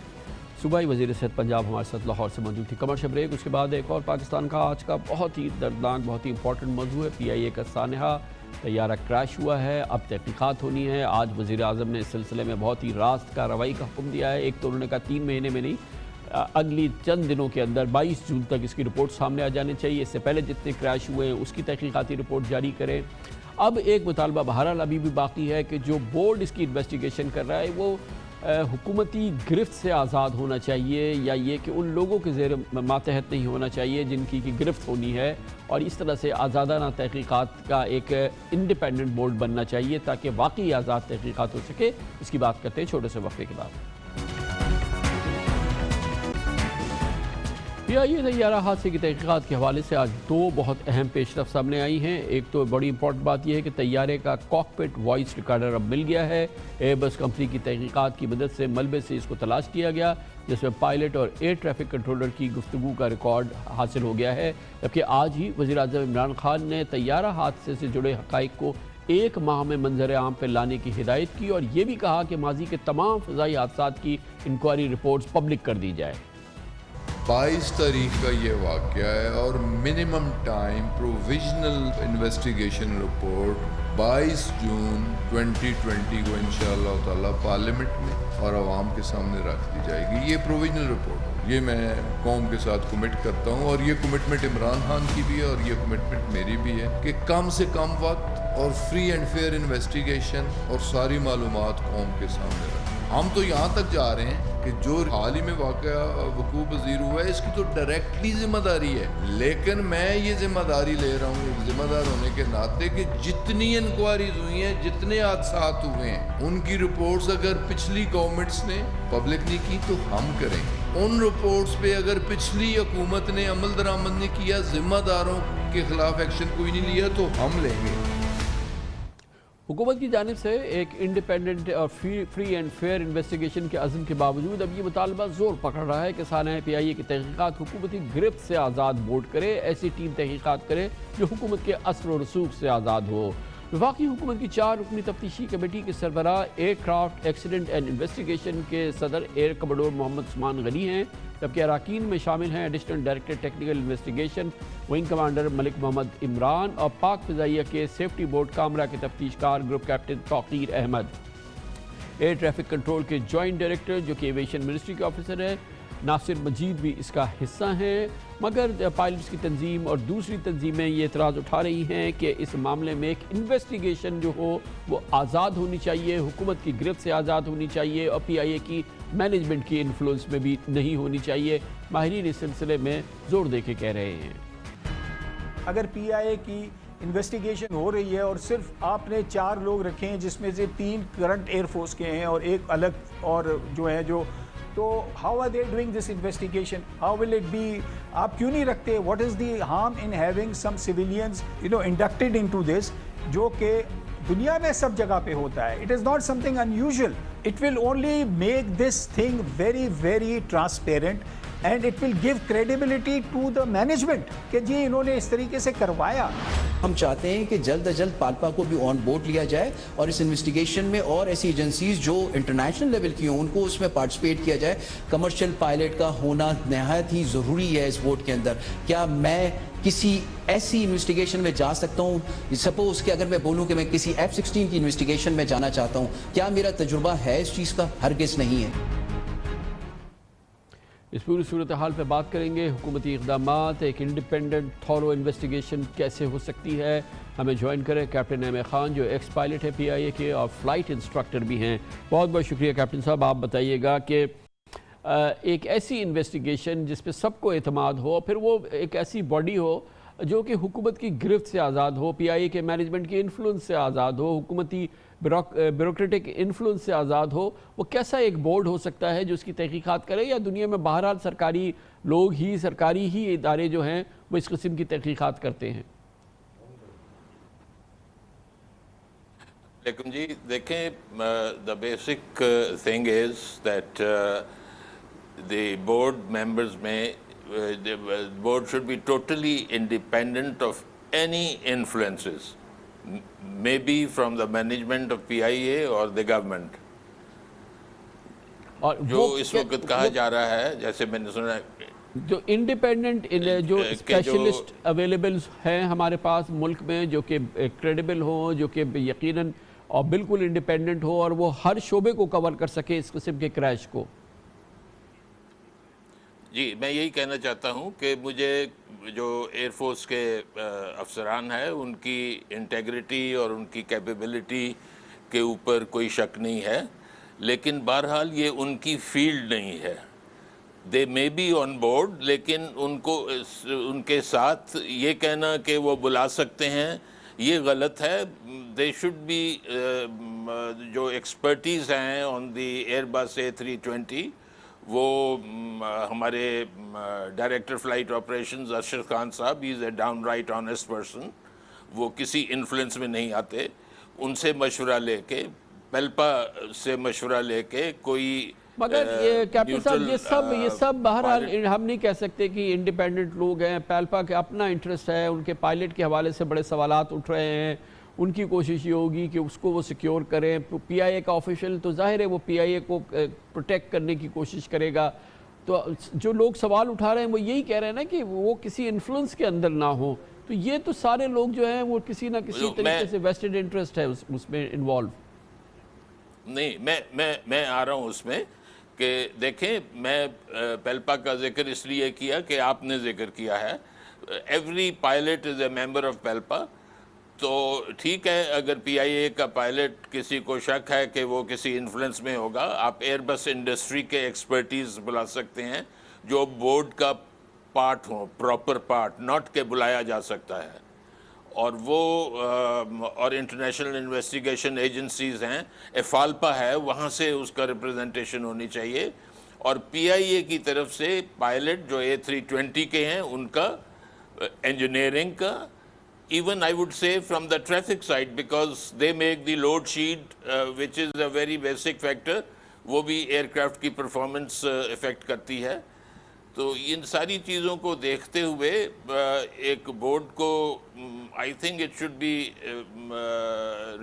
सूबाई वज़ीर सेहत पंजाब, हमारे साथ लाहौर से मौजूद थी। कमर्शियल ब्रेक, उसके बाद एक और पाकिस्तान का आज का बहुत ही दर्दनाक, बहुत ही इंपॉर्टेंट मौजू है। PIA का सानहा, तैयारा क्रैश हुआ है, अब तहकीकात होनी है। आज वज़ीर आज़म ने इस सिलसिले में बहुत ही रास्त कार्रवाई का हुक्म दिया है। एक तो उन्होंने कहा 3 महीने में नहीं, अगली चंद दिनों के अंदर 22 जून तक इसकी रिपोर्ट सामने आ जानी चाहिए। इससे पहले जितने क्रैश हुए हैं उसकी तहकीकाती रिपोर्ट जारी करें। अब एक मुतालबा बहरहाल अभी भी बाकी है कि जो बोर्ड इसकी इन्वेस्टिगेशन कर रहा है वो हुकूमती गिरफ्त से आज़ाद होना चाहिए, या ये कि उन लोगों के ज़ेर मातहत नहीं होना चाहिए जिनकी की गिरफ्त होनी है, और इस तरह से आज़ादाना तहकीकात का एक इंडिपेंडेंट बोर्ड बनना चाहिए ताकि वाकई आज़ाद तहकीकात हो सके। इसकी बात करते हैं छोटे से वक्फे के बाद। PIA तैयारा हादसे की तहकीकात के हवाले से आज 2 बहुत अहम पेशरफ सामने आई हैं। एक तो बड़ी इंपॉर्टेंट बात यह है कि तैयारे का कॉकपिट वॉइस रिकॉर्डर अब मिल गया है। एयरबस कंपनी की तहकीकात की मदद से मलबे से इसको तलाश किया गया, जिसमें पायलट और एयर ट्रैफिक कंट्रोलर की गुफ्तगू का रिकॉर्ड हासिल हो गया है। जबकि आज ही वज़ीर आज़म इमरान खान ने तैयारा हादसे से जुड़े हक़ाइक़ को 1 माह में मंजर आम पर लाने की हिदायत की, और ये भी कहा कि माजी के तमाम फ़ज़ाई हादसात की इंक्वायरी रिपोर्ट्स पब्लिक कर दी जाए। 22 तारीख का ये वाक़या है, और minimum time provisional investigation report 22 जून 2020 को इंशाअल्लाह ताला पार्लियामेंट में और आवाम के सामने रख दी जाएगी। ये प्रोविजनल रिपोर्ट, ये मैं कौम के साथ कमिट करता हूँ, और ये कमिटमेंट इमरान खान की भी है और ये कमिटमेंट मेरी भी है कि कम से कम वक्त और फ्री एंड फेयर इन्वेस्टिगेशन और सारी मालूमात कौम के सामने रखें। हम तो यहाँ तक जा रहे हैं कि जो हाल ही में वाक़या वकूअ पज़ीर हुआ है इसकी तो डायरेक्टली ज़िम्मेदारी है, लेकिन मैं ये ज़िम्मेदारी ले रहा हूँ एक ज़िम्मेदार होने के नाते कि जितनी इंक्वायरीज हुई हैं, जितने हादसात हुए हैं, उनकी रिपोर्ट्स अगर पिछली गवर्नमेंट्स ने पब्लिक नहीं की तो हम करेंगे। उन रिपोर्ट्स पे अगर पिछली हुकूमत ने अमल दरामद नहीं किया, ज़िम्मेदारों के खिलाफ एक्शन कोई नहीं लिया, तो हम लेंगे। हुकूमत की जानिब से एक इंडिपेंडेंट और फ्री एंड फेयर इन्वेस्टिगेशन के अज़्म के बावजूद अब ये मुतालबा ज़ोर पकड़ रहा है कि सानहा PIA की तहकीकात हुकूमती गिरफ्त से आज़ाद बोर्ड करे, ऐसी टीम तहकीकात करे जो हुकूमत के असर व रसूख से आज़ाद हो। वफाकी हुकूमत की 4 रुकनी तफ्तीशी कमेटी के सरबराह एयरक्राफ्ट एक्सीडेंट एंड इन्वेस्टिगेशन के सदर एयर कमांडर मोहम्मद उस्मान गनी हैं, जबकि अरकान में शामिल हैं additional director technical investigation wing commander Malik Mohammad Imran और पाक फ़िज़ाइया के सेफ्टी बोर्ड कामरा के तफ्तीशकार group captain Tauqeer Ahmed. Air traffic control के जॉइंट डायरेक्टर जो कि एविएशन मिनिस्ट्री के ऑफिसर है नासिर मजीद भी इसका हिस्सा हैं, मगर पायलट्स की तंजीम और दूसरी तंजीमें ये एतराज़ उठा रही हैं कि इस मामले में एक इन्वेस्टिगेशन जो हो वो आज़ाद होनी चाहिए, हुकूमत की गिरफ्त से आज़ाद होनी चाहिए और PIA की मैनेजमेंट की इन्फ्लुएंस में भी नहीं होनी चाहिए। माहिरीन इस सिलसिले में ज़ोर दे के कह रहे हैं अगर PIA की इन्वेस्टिगेशन हो रही है और सिर्फ आपने 4 लोग रखे हैं जिसमें से 3 करंट एयरफोर्स के हैं और एक अलग और जो है जो, तो how are they doing this investigation, how will it be, आप क्यों नहीं रखते, what is the harm in having some civilians inducted into this, जो कि दुनिया में सब जगह पे होता है। It is not something unusual, it will only make this thing very very transparent and it will give credibility to the management कि जी इन्होंने इस तरीके से करवाया। हम चाहते हैं कि जल्द अज जल्द पाल्पा को भी ऑन बोर्ड लिया जाए और इस इन्वेस्टिगेशन में और ऐसी एजेंसीज जो इंटरनेशनल लेवल की हों उनको उसमें पार्टिसिपेट किया जाए। कमर्शियल पायलट का होना नहायत ही ज़रूरी है इस बोर्ड के अंदर। क्या मैं किसी ऐसी इन्वेस्टिगेशन में जा सकता हूँ, सपोज कि अगर मैं बोलूँ कि मैं किसी F-16 की इन्वेस्टिगेशन में जाना चाहता हूँ, क्या मेरा तजुर्बा है इस चीज़ का? हरगिज़ नहीं है। اس پوری صورتحال پہ بات کریں گے. حکومتی اقدامات، ایک انڈیپینڈنٹ تھورو انویسٹیگیشن کیسے ہو سکتی ہے. ہمیں جوائن کریں کیپٹن احمد خان جو ایکس پائلٹ ہے PIA کے اور فلائٹ انسٹرکٹر بھی ہیں. بہت بہت شکریہ کیپٹن صاحب. آپ بتائیے گا کہ ایک ایسی انویسٹیگیشن جس پہ سب کو اعتماد ہو، پھر وہ ایک ایسی باڈی ہو جو کہ حکومت کی گرفت سے آزاد ہو، PIA کے مینجمنٹ کی انفلوئنس سے آزاد ہو، حکومتی بیوروکریٹک انفلوئنس سے آزاد ہو، وہ کیسا ایک بورڈ ہو سکتا ہے جو اس کی تحقیقات کرے؟ یا دنیا میں بہرحال سرکاری لوگ ہی، سرکاری ہی ادارے جو ہیں وہ اس قسم کی تحقیقات کرتے ہیں؟ لیکن جی دیکھیں، the basic thing is that the board members the board should be totally independent of any influences, maybe from the management of PIA or the government. جو اس وقت کہا جا رہا ہے، جیسے میں نے سنا جو انڈیپینڈنٹ جو اسپیشلسٹ اویلیبل ہیں ہمارے پاس ملک میں، جو کہ کریڈیبل ہوں، جو کہ یقیناً اور بالکل انڈیپینڈنٹ ہو اور وہ ہر شعبے کو کور کر سکے اس قسم کے کریش کو. جی میں یہی کہنا چاہتا ہوں کہ مجھے جو ایئر فورس کے افسران ہیں ان کی انٹیگریٹی اور ان کی کیپیبلٹی کے اوپر کوئی شک نہیں ہے، لیکن بہرحال یہ ان کی فیلڈ نہیں ہے. دے مے بی آن بورڈ، لیکن ان کے ساتھ یہ کہنا کہ وہ بلا سکتے ہیں یہ غلط ہے. دے شوڈ بی جو ایکسپرٹیز ہیں on the Airbus A320، وہ ہمارے director flight operations Arshad Khan sahib, he is a downright honest person, وہ کسی انفلوئنس میں نہیں آتے. ان سے مشورہ لے کے، پیلپا سے مشورہ لے کے کوئی مگر کیپٹن صاحب یہ سب بہرحال ہم نہیں کہہ سکتے کہ انڈیپینڈنٹ لوگ ہیں. پیلپا کے اپنا انٹرسٹ ہے، ان کے پائلٹ کے حوالے سے بڑے سوالات اٹھ رہے ہیں. ان کی کوشش یہ ہوگی کہ اس کو وہ سیکیور کریں. PIA کا آفیشل تو ظاہر ہے وہ PIA کو پروٹیکٹ کرنے کی کوشش کرے گا. تو جو لوگ سوال اٹھا رہے ہیں وہ یہی کہہ رہے ہیں نا کہ وہ کسی انفلوئنس کے اندر نہ ہو. تو یہ تو سارے لوگ جو ہیں وہ کسی نہ کسی طریقے سے ویسٹڈ انٹرسٹ ہے اس میں انوالو. نہیں، میں آ رہا ہوں اس میں کہ دیکھیں، میں پیلپا کا ذکر اس لیے کیا کہ آپ نے ذکر کیا ہے. Every pilot is a member of PALPA. تو ٹھیک ہے، اگر PIA کا پائلٹ کسی کو شک ہے کہ وہ کسی انفلوئنس میں ہوگا، آپ ایئر بس انڈسٹری کے ایکسپرٹیز بلا سکتے ہیں جو بورڈ کا پارٹ ہوں، پراپر پارٹ، ناٹ کہ بلایا جا سکتا ہے. اور وہ اور انٹرنیشنل انویسٹیگیشن ایجنسیز ہیں، افالپا ہے، وہاں سے اس کا ریپرزنٹیشن ہونی چاہیے. اور PIA کی طرف سے پائلٹ جو A320 کے ہیں ان کا انجینئرنگ کا، even I would say from the traffic side, because they make the load sheet, which is a very basic factor, وہ بھی ایئرکرافٹ کی پرفارمنس افیکٹ کرتی ہے. تو ان ساری چیزوں کو دیکھتے ہوئے ایک بورڈ کو I think it should be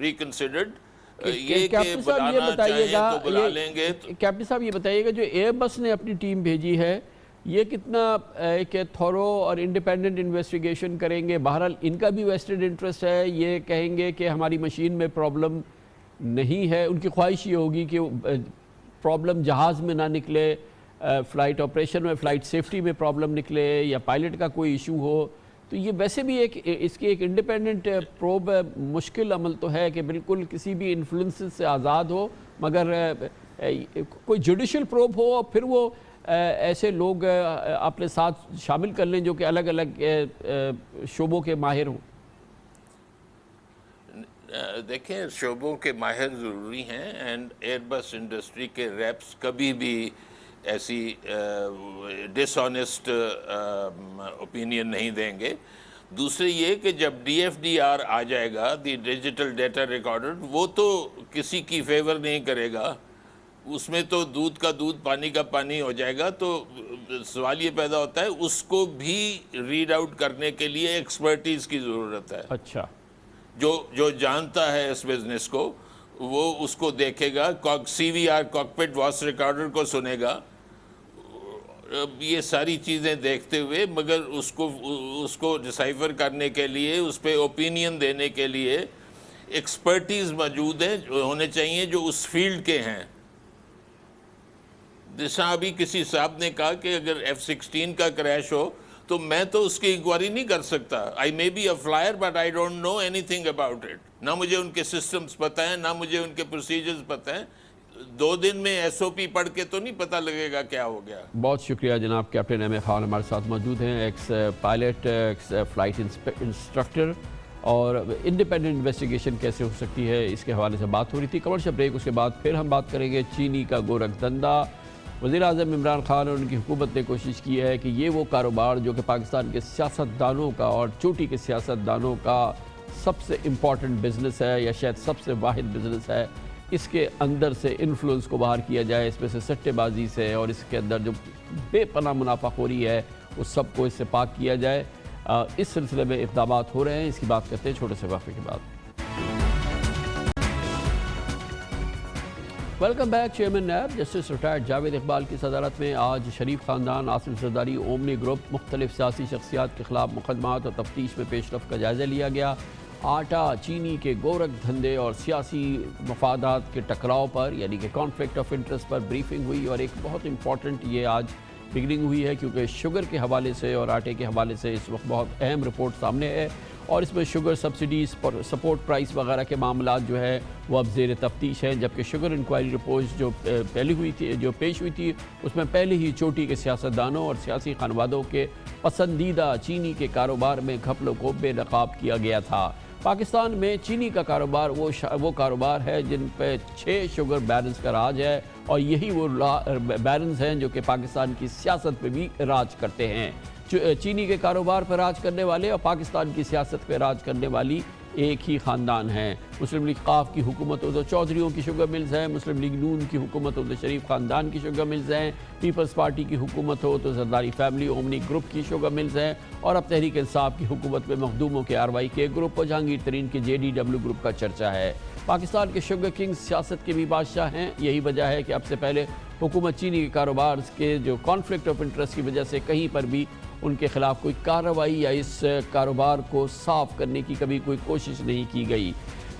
reconsidered. یہ کہ بلانا چاہیں تو بلا لیں گے. کیپٹن صاحب یہ بتائیے گا جو ایئر بس نے اپنی ٹیم بھیجی ہے یہ کتنا ایک تھورو اور انڈیپینڈنٹ انویسٹیگیشن کریں گے؟ بہرحال ان کا بھی ویسٹڈ انٹرسٹ ہے. یہ کہیں گے کہ ہماری مشین میں پرابلم نہیں ہے. ان کی خواہش یہ ہوگی کہ پرابلم جہاز میں نہ نکلے، فلائٹ آپریشن میں، فلائٹ سیفٹی میں پرابلم نکلے، یا پائلٹ کا کوئی ایشو ہو. تو یہ ویسے بھی اس کی ایک انڈیپینڈنٹ پروب مشکل عمل تو ہے کہ بالکل کسی بھی انفلوئنس سے آزاد ہو، مگر کوئی جوڈیشل پروب ہو اور پھر وہ ایسے لوگ اپنے ساتھ شامل کر لیں جو کہ الگ الگ شعبوں کے ماہر ہوں. دیکھیں، شعبوں کے ماہر ضروری ہیں، اینڈ ایئر بس انڈسٹری کے ریپس کبھی بھی ایسی ڈس آنیسٹ اوپینین نہیں دیں گے. دوسری یہ کہ جب DFDR آ جائے گا، دی ڈیجیٹل ڈیٹا ریکارڈر، وہ تو کسی کی فیور نہیں کرے گا. اس میں تو دودھ کا دودھ، پانی کا پانی ہو جائے گا. تو سوال یہ پیدا ہوتا ہے اس کو بھی ریڈ آؤٹ کرنے کے لیے ایکسپرٹیز کی ضرورت ہے. اچھا، جو جانتا ہے اس بزنس کو وہ اس کو دیکھے گا، CVR کاکپٹ واس ریکارڈر کو سنے گا. یہ ساری چیزیں دیکھتے ہوئے، مگر اس کو ڈسائفر کرنے کے لیے، اس پہ اوپینین دینے کے لیے ایکسپرٹیز موجود ہیں ہونے چاہیے جو اس فیلڈ کے ہیں. جیسا ابھی کسی صاحب نے کہا کہ اگر F-16 کا کریش ہو تو میں تو اس کی انکوائری نہیں کر سکتا. I may be a flyer but I don't know anything about it. نہ مجھے ان کے سسٹمز پتہ ہیں، نہ مجھے ان کے پروسیجرز پتہ ہیں. 2 دن میں SOP پڑھ کے تو نہیں پتہ لگے گا کیا ہو گیا. بہت شکریہ جناب کیپٹن ایم اے خان ہمارے ساتھ موجود ہیں، x pilot, x flight instructor. اور انڈیپینڈنٹ انویسٹیگیشن کیسے ہو سکتی ہے اس کے حوالے سے بات ہو رہی تھی. کمرشل بریک، اس کے بعد پھر ہم بات کریں گے چینی کا گورکھ دھندا. وزیر اعظم عمران خان اور ان کی حکومت نے کوشش کی ہے کہ یہ وہ کاروبار جو کہ پاکستان کے سیاستدانوں کا اور چوٹی کے سیاستدانوں کا سب سے امپورٹنٹ بزنس ہے یا شاید سب سے واحد بزنس ہے، اس کے اندر سے انفلوئنس کو باہر کیا جائے، اس میں سے سٹے بازی سے اور اس کے اندر جو بے پناہ منافع خوری ہے اس سب کو اس سے پاک کیا جائے. اس سلسلے میں اقدامات ہو رہے ہیں، اس کی بات کرتے ہیں چھوٹے سے وقفے کے بعد. Welcome back. Chairman NAB justice retired Javed Iqbal کی صدارت میں آج شریف خاندان، آصف زرداری، اومنی گروپ، مختلف سیاسی شخصیات کے خلاف مقدمات اور تفتیش میں پیش رفت کا جائزہ لیا گیا. آٹا چینی کے گورکھ دھندے اور سیاسی مفادات کے ٹکراؤ پر یعنی کہ conflict of interest per briefing ہوئی، اور ایک بہت امپورٹنٹ یہ آج بگننگ ہوئی ہے کیونکہ شوگر کے حوالے سے اور آٹے کے حوالے سے اس وقت بہت اہم رپورٹ سامنے ہے، اور اس میں شوگر سبسڈیز، سپورٹ پرائس وغیرہ کے معاملات جو ہے وہ اب زیر تفتیش ہیں. جبکہ شوگر انکوائری رپورٹ جو پہلی ہوئی تھی، جو پیش ہوئی تھی، اس میں پہلے ہی چوٹی کے سیاستدانوں اور سیاسی خانوادوں کے پسندیدہ چینی کے کاروبار میں گھپلوں کو بے نقاب کیا گیا تھا. پاکستان میں چینی کا کاروبار وہ کاروبار ہے جن پہ 6 شوگر بیرنز کا راج ہے، اور یہی وہ بیرنز ہیں جو کہ پاکستان کی سیاست پہ بھی راج کرتے ہیں. چینی کے کاروبار پر راج کرنے والے اور پاکستان کی سیاست پہ راج کرنے والی ایک ہی خاندان ہیں. مسلم لیگ قاف کی حکومت ہو تو چودھریوں کی شوگر ملز ہیں، مسلم لیگ نون کی حکومت ہو تو شریف خاندان کی شوگر ملز ہیں، پیپلز پارٹی کی حکومت ہو تو زرداری فیملی اومنی گروپ کی شوگر ملز ہیں، اور اب تحریک انصاف کی حکومت میں مخدوموں کے RYK گروپ اور جہانگیر ترین کے JDW گروپ کا چرچا ہے. پاکستان کے شوگر کنگ سیاست کے بھی بادشاہ ہیں. یہی وجہ ہے کہ اب سے پہلے حکومت چینی کے کاروبار کے جو کانفلکٹ آف انٹرسٹ کی وجہ سے کہیں پر بھی ان کے خلاف کوئی کارروائی یا اس کاروبار کو صاف کرنے کی کبھی کوئی کوشش نہیں کی گئی.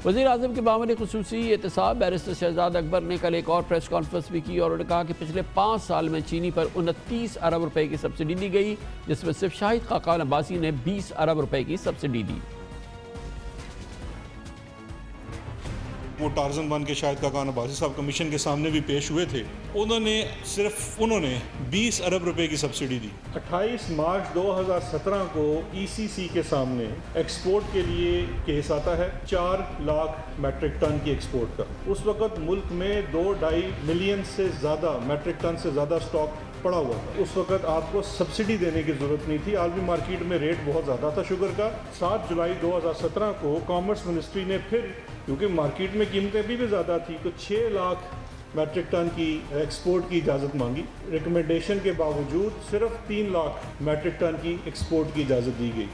وزیر اعظم کے معاملے خصوصی احتساب بیرسٹر شہزاد اکبر نے کل ایک اور پریس کانفرنس بھی کی، اور انہوں نے کہا کہ پچھلے 5 سال میں چینی پر 29 ارب روپے کی سبسڈی دی گئی، جس میں صرف شاہد خاقان عباسی نے 20 ارب روپے کی سبسڈی دی. وہ ٹارزن بن کے شاہد خاقان عباسی صاحب کمیشن کے سامنے بھی پیش ہوئے تھے. انہوں نے 20 ارب روپے کی سبسڈی دی. 28 مارچ 2017 کو ECC کے سامنے ایکسپورٹ کے لیے کیس آتا ہے 4 لاکھ میٹرک ٹن کی ایکسپورٹ کا. اس وقت ملک میں 2.5 ملین سے زیادہ میٹرک ٹن سے زیادہ سٹاک پڑا ہوا تھا. اس وقت آپ کو سبسڈی دینے کی ضرورت نہیں تھی. عالمی مارکیٹ میں ریٹ بہت زیادہ تھا شوگر کا. 7 جولائی 2017 کو کامرس منسٹری نے پھر، کیونکہ مارکیٹ میں قیمتیں بھی زیادہ تھی، تو 6 لاکھ میٹرک ٹن کی ایکسپورٹ کی اجازت مانگی. ریکمنڈیشن کے باوجود صرف 3 لاکھ میٹرک ٹن کی ایکسپورٹ کی اجازت دی گئی.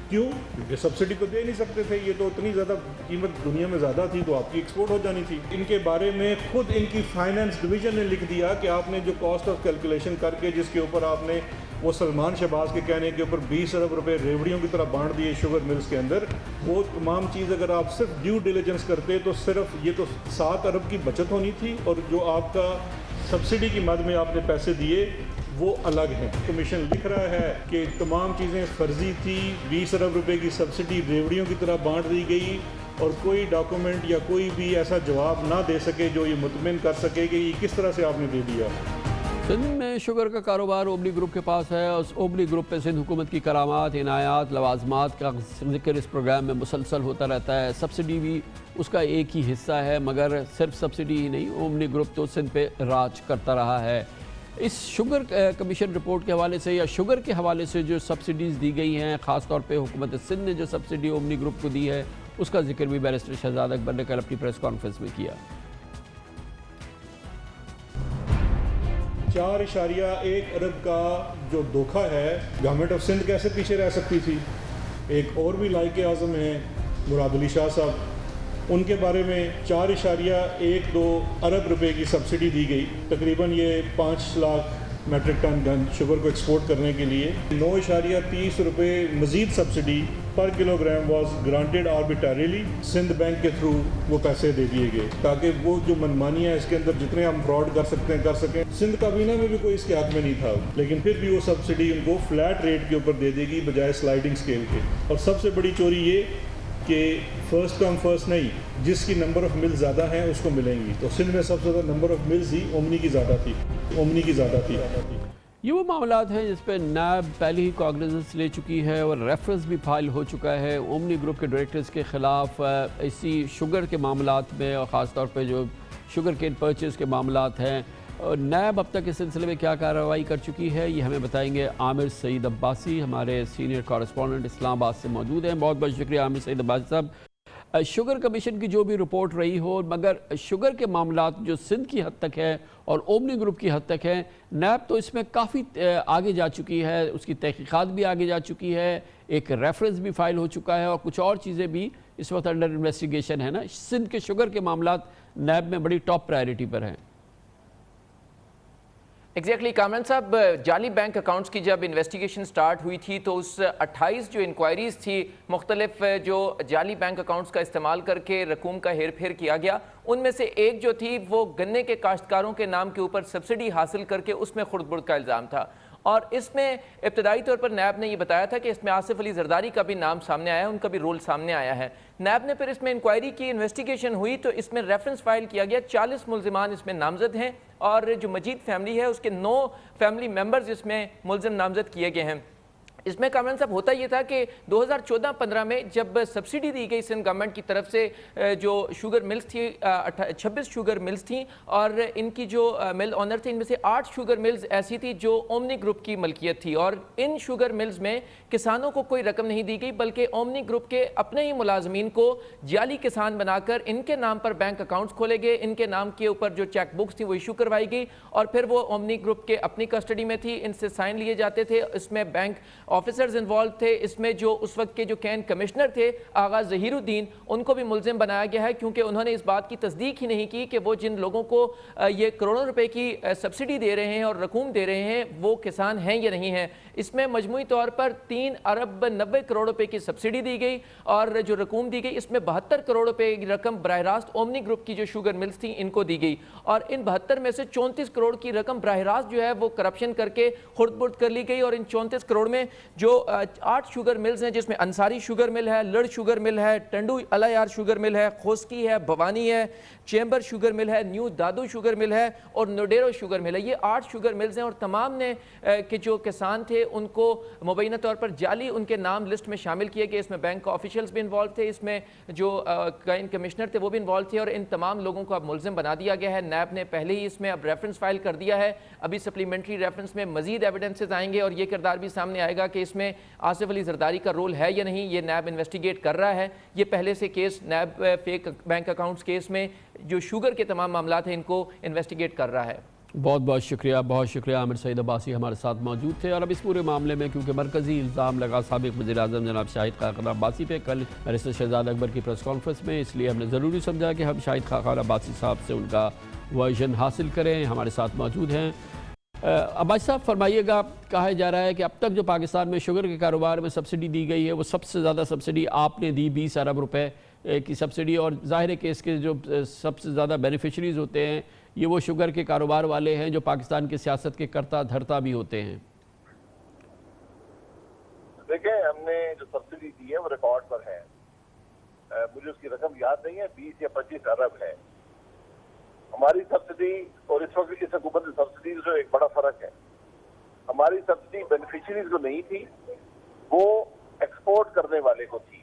کیوں؟ کیونکہ سبسڈی تو دے نہیں سکتے تھے. یہ تو اتنی زیادہ قیمت دنیا میں زیادہ تھی تو آپ کی ایکسپورٹ ہو جانی تھی. ان کے بارے میں خود ان کی فائنانس ڈویژن نے لکھ دیا کہ آپ نے جو کاسٹ آف کیلکولیشن کر کے جس کے اوپر آپ نے وہ سلمان شہباز کے کہنے کے اوپر 20 ارب روپے ریوڑیوں کی طرح بانٹ دیے شوگر ملز کے اندر، وہ تمام چیز اگر آپ صرف ڈیو ڈیلیجنس کرتے تو صرف یہ تو 7 ارب کی بچت ہونی تھی، اور جو آپ کا سبسڈی کی مد میں آپ نے پیسے دیے وہ الگ ہیں. کمیشن لکھ رہا ہے کہ تمام چیزیں فرضی تھی. 20 ارب روپے کی سبسڈی ریوڑیوں کی طرح بانٹ دی گئی، اور کوئی ڈاکومنٹ یا کوئی بھی ایسا جواب نہ دے سکے جو یہ مطمئن کر سکے کہ یہ کس طرح سے آپ نے دے دیا. سندھ میں شوگر کا کاروبار اومنی گروپ کے پاس ہے. اس اومنی گروپ پہ سندھ حکومت کی کرامات، عنایات، لوازمات کا ذکر اس پروگرام میں مسلسل ہوتا رہتا ہے. سبسڈی بھی اس کا ایک ہی حصہ ہے، مگر صرف سبسڈی ہی نہیں، اومنی گروپ تو سندھ پہ راج کرتا رہا ہے. اس شوگر کمیشن رپورٹ کے حوالے سے یا شوگر کے حوالے سے جو سبسڈیز دی گئی ہیں، خاص طور پہ حکومت سندھ نے جو سبسڈی اومنی گروپ کو دی ہے، اس کا ذکر بھی بیرسٹر شہزاد اکبر نے کل اپنی پریس کانفرنس میں کیا. 4.1 ارب کا جو دھوکہ ہے، گورنمنٹ آف سندھ کیسے پیچھے رہ سکتی تھی. ایک اور بھی لائق اعظم ہیں مراد علی شاہ صاحب، ان کے بارے میں 4.12 ارب روپے کی سبسڈی دی گئی. تقریباً یہ 5 لاکھ میٹرک ٹن شوگر کو ایکسپورٹ کرنے کے لیے. 9.30 روپے مزید subsidy per kilogram was granted arbitrarily, Sindh Bank के थ्रू वो पैसे दे दिए गए ताकि वो जो मनमानियां है इसके अंदर जितने हम फ्रॉड कर सकते हैं कर सकें। सिंध काबीना में भी कोई इसके हक में नहीं था, लेकिन फिर भी वो सब्सिडी उनको फ्लैट रेट के ऊपर दे देगी बजाय स्लाइडिंग स्केल के। और सबसे बड़ी चोरी ये कि फर्स्ट कम फर्स्ट नहीं, जिसकी नंबर ऑफ मिल ज़्यादा हैं उसको मिलेंगी। तो सिंध में सबसे ज़्यादा number of mills he omni की ज़्यादा थी। ये वो मामलात हैं जिस पर नैब पहले ही कॉग्निजेंस ले चुकी है और रेफरेंस भी फाइल हो चुका है ओमनी ग्रुप के डायरेक्टर्स के ख़िलाफ़ इसी शुगर के मामलात में, और ख़ास तौर पे जो शुगर केन परचेज़ के मामलात हैं। और नैब अब तक इस सिलसिले में क्या कार्रवाई कर चुकी है ये हमें बताएंगे आमिर सईद अब्बासी, हमारे सीनियर कॉरेस्पॉन्डेंट इस्लामाबाद से मौजूद हैं। बहुत बहुत शुक्रिया आमिर सईद अब्बासी साहब। शुगर कमीशन की जो भी रिपोर्ट रही हो, मगर शुगर के मामलात जो सिंध की हद तक है और ओमनी ग्रुप की हद तक है, नैब तो इसमें काफ़ी आगे जा चुकी है, उसकी तहकीकात भी आगे जा चुकी है, एक रेफरेंस भी फाइल हो चुका है और कुछ और चीज़ें भी इस वक्त अंडर इन्वेस्टिगेशन है ना। सिंध के शुगर के मामलात नैब में बड़ी टॉप प्रायोरिटी पर हैं। एग्जैक्टली कामरान साहब, जाली बैंक अकाउंट्स की जब इन्वेस्टिगेशन स्टार्ट हुई थी तो उस 28 जो इंक्वायरीज़ थी मुख्तलिफ जो जाली बैंक अकाउंट्स का इस्तेमाल करके रकूम का हेर फेर किया गया, उनमें से एक जो थी वो गन्ने के काश्तकारों के नाम के ऊपर सब्सिडी हासिल करके उसमें खुर्द-बुर्द का इल्ज़ाम था। और इसमें इब्तदाई तौर पर नैब ने ये बताया था कि इसमें आसिफ अली जरदारी का भी नाम सामने आया है, उनका भी रोल सामने आया है। नैब ने फिर इसमें इंक्वायरी की, इन्वेस्टिगेशन हुई तो इसमें रेफरेंस फाइल किया गया। 40 मुल्जिमान इसमें नामजद हैं और जो मजीद फैमिली है उसके 9 फैमिली मेम्बर्स इसमें मुल्जिम नामजद किए गए हैं। इसमें कामरान साहब होता ये था कि 2014-15 में जब सब्सिडी दी गई सिंध गवर्नमेंट की तरफ से, जो शुगर मिल्स थी 26 शुगर मिल्स थी और इनकी जो मिल ऑनर थे, इनमें से 8 शुगर मिल्स ऐसी थी जो ओमनी ग्रुप की मलकियत थी और इन शुगर मिल्स में किसानों को कोई रकम नहीं दी गई, बल्कि ओमनी ग्रुप के अपने ही मुलाजमीन को जाली किसान बनाकर इनके नाम पर बैंक अकाउंट्स खोले गए, इनके नाम के ऊपर जो चेक बुक्स थी वो इशू करवाई गई और फिर वो ओमनी ग्रुप के अपनी कस्टडी में थी, इनसे साइन लिए जाते थे। इसमें बैंक ऑफिसर्स इन्वॉल्व थे। इसमें जो उस वक्त के जो कैन कमिश्नर थे आगा ज़हीरुद्दीन, उनको भी मुल्जिम बनाया गया है क्योंकि उन्होंने इस बात की तस्दीक ही नहीं की कि वो जिन लोगों को ये करोड़ों रुपए की सब्सिडी दे रहे हैं और रकूम दे रहे हैं वो किसान हैं या नहीं हैं। इसमें मजमूई तौर पर 3 अरब 90 करोड़ रुपए की सब्सिडी दी गई और जो रकूम दी गई इसमें 72 करोड़ रुपए की रकम बराह रास्त ओमनी ग्रुप की जो शुगर मिल्स थी इनको दी गई और इन 72 में से 34 करोड़ की रकम बराह रास्त जो है वो करप्शन करके खुर्द-बुर्द कर ली गई और इन 34 करोड़ में जो 8 शुगर मिल्स हैं जिसमें अंसारी शुगर मिल है, लड़ शुगर मिल है, टंडू अलायार शुगर मिल है, खोस्की है, भवानी है, चैम्बर शुगर मिल है, न्यू दादू शुगर मिल है और नोडेरो शुगर मिल है। ये 8 शुगर मिल्स हैं और तमाम ने के जो किसान थे उनको मुबैना तौर पर जाली उनके नाम लिस्ट में शामिल किए गए। इसमें बैंक ऑफिशियल्स भी इन्वॉल्व थे, इसमें जो कैन कमिश्नर थे वो भी इन्वॉल्व थे और इन तमाम लोगों को अब मुल्जिम बना दिया गया है। नैब ने पहले ही इसमें अब रेफरेंस फाइल कर दिया है, अभी सप्लीमेंट्री रेफरेंस में मजीद एविडेंसेस आएंगे और ये किरदार भी सामने आएगा कि इसमें आसिफ अली जरदारी का रोल है या नहीं, ये नैब इन्वेस्टिगेट कर रहा है। ये पहले से केस नैब फेक बैंक अकाउंट्स केस में जो शुगर के तमाम मामलात हैं इनको इन्वेस्टिगेट कर रहा है। बहुत बहुत शुक्रिया आमिर सईद अब्बासी हमारे साथ मौजूद थे। और अब इस पूरे मामले में क्योंकि मरकज़ी इल्ज़ाम लगा साबिक़ वज़ीर-ए-आज़म जनाब शाहिद खाक़ान अब्बासी पे कल बैरिस्टर शहजाद अकबर की प्रेस कॉन्फ्रेंस में, इसलिए हमने ज़रूरी समझा कि हम शाहिद खाक़ान अब्बासी साहब से उनका वर्जन हासिल करें। हमारे साथ मौजूद हैं अब्बासी साहब, फरमाइएगा। कहा जा रहा है कि अब तक जो पाकिस्तान में शुगर के कारोबार में सब्सिडी दी गई है वो सबसे ज़्यादा सब्सिडी आपने दी, 20 अरब रुपए की सब्सिडी, और ज़ाहिर है कि इसके जो सबसे ज़्यादा बेनिफिशरीज़ होते हैं ये वो शुगर के कारोबार वाले हैं जो पाकिस्तान की सियासत के करता धरता भी होते हैं। देखें, हमने जो सब्सिडी दी है वो रिकॉर्ड पर है, मुझे उसकी रकम याद नहीं है, 20 या 25 अरब है हमारी सब्सिडी और इस वक्त इस हुकूमत की सब्सिडी से एक बड़ा फर्क है। हमारी सब्सिडी बेनिफिशरीज को नहीं थी, वो एक्सपोर्ट करने वाले को थी।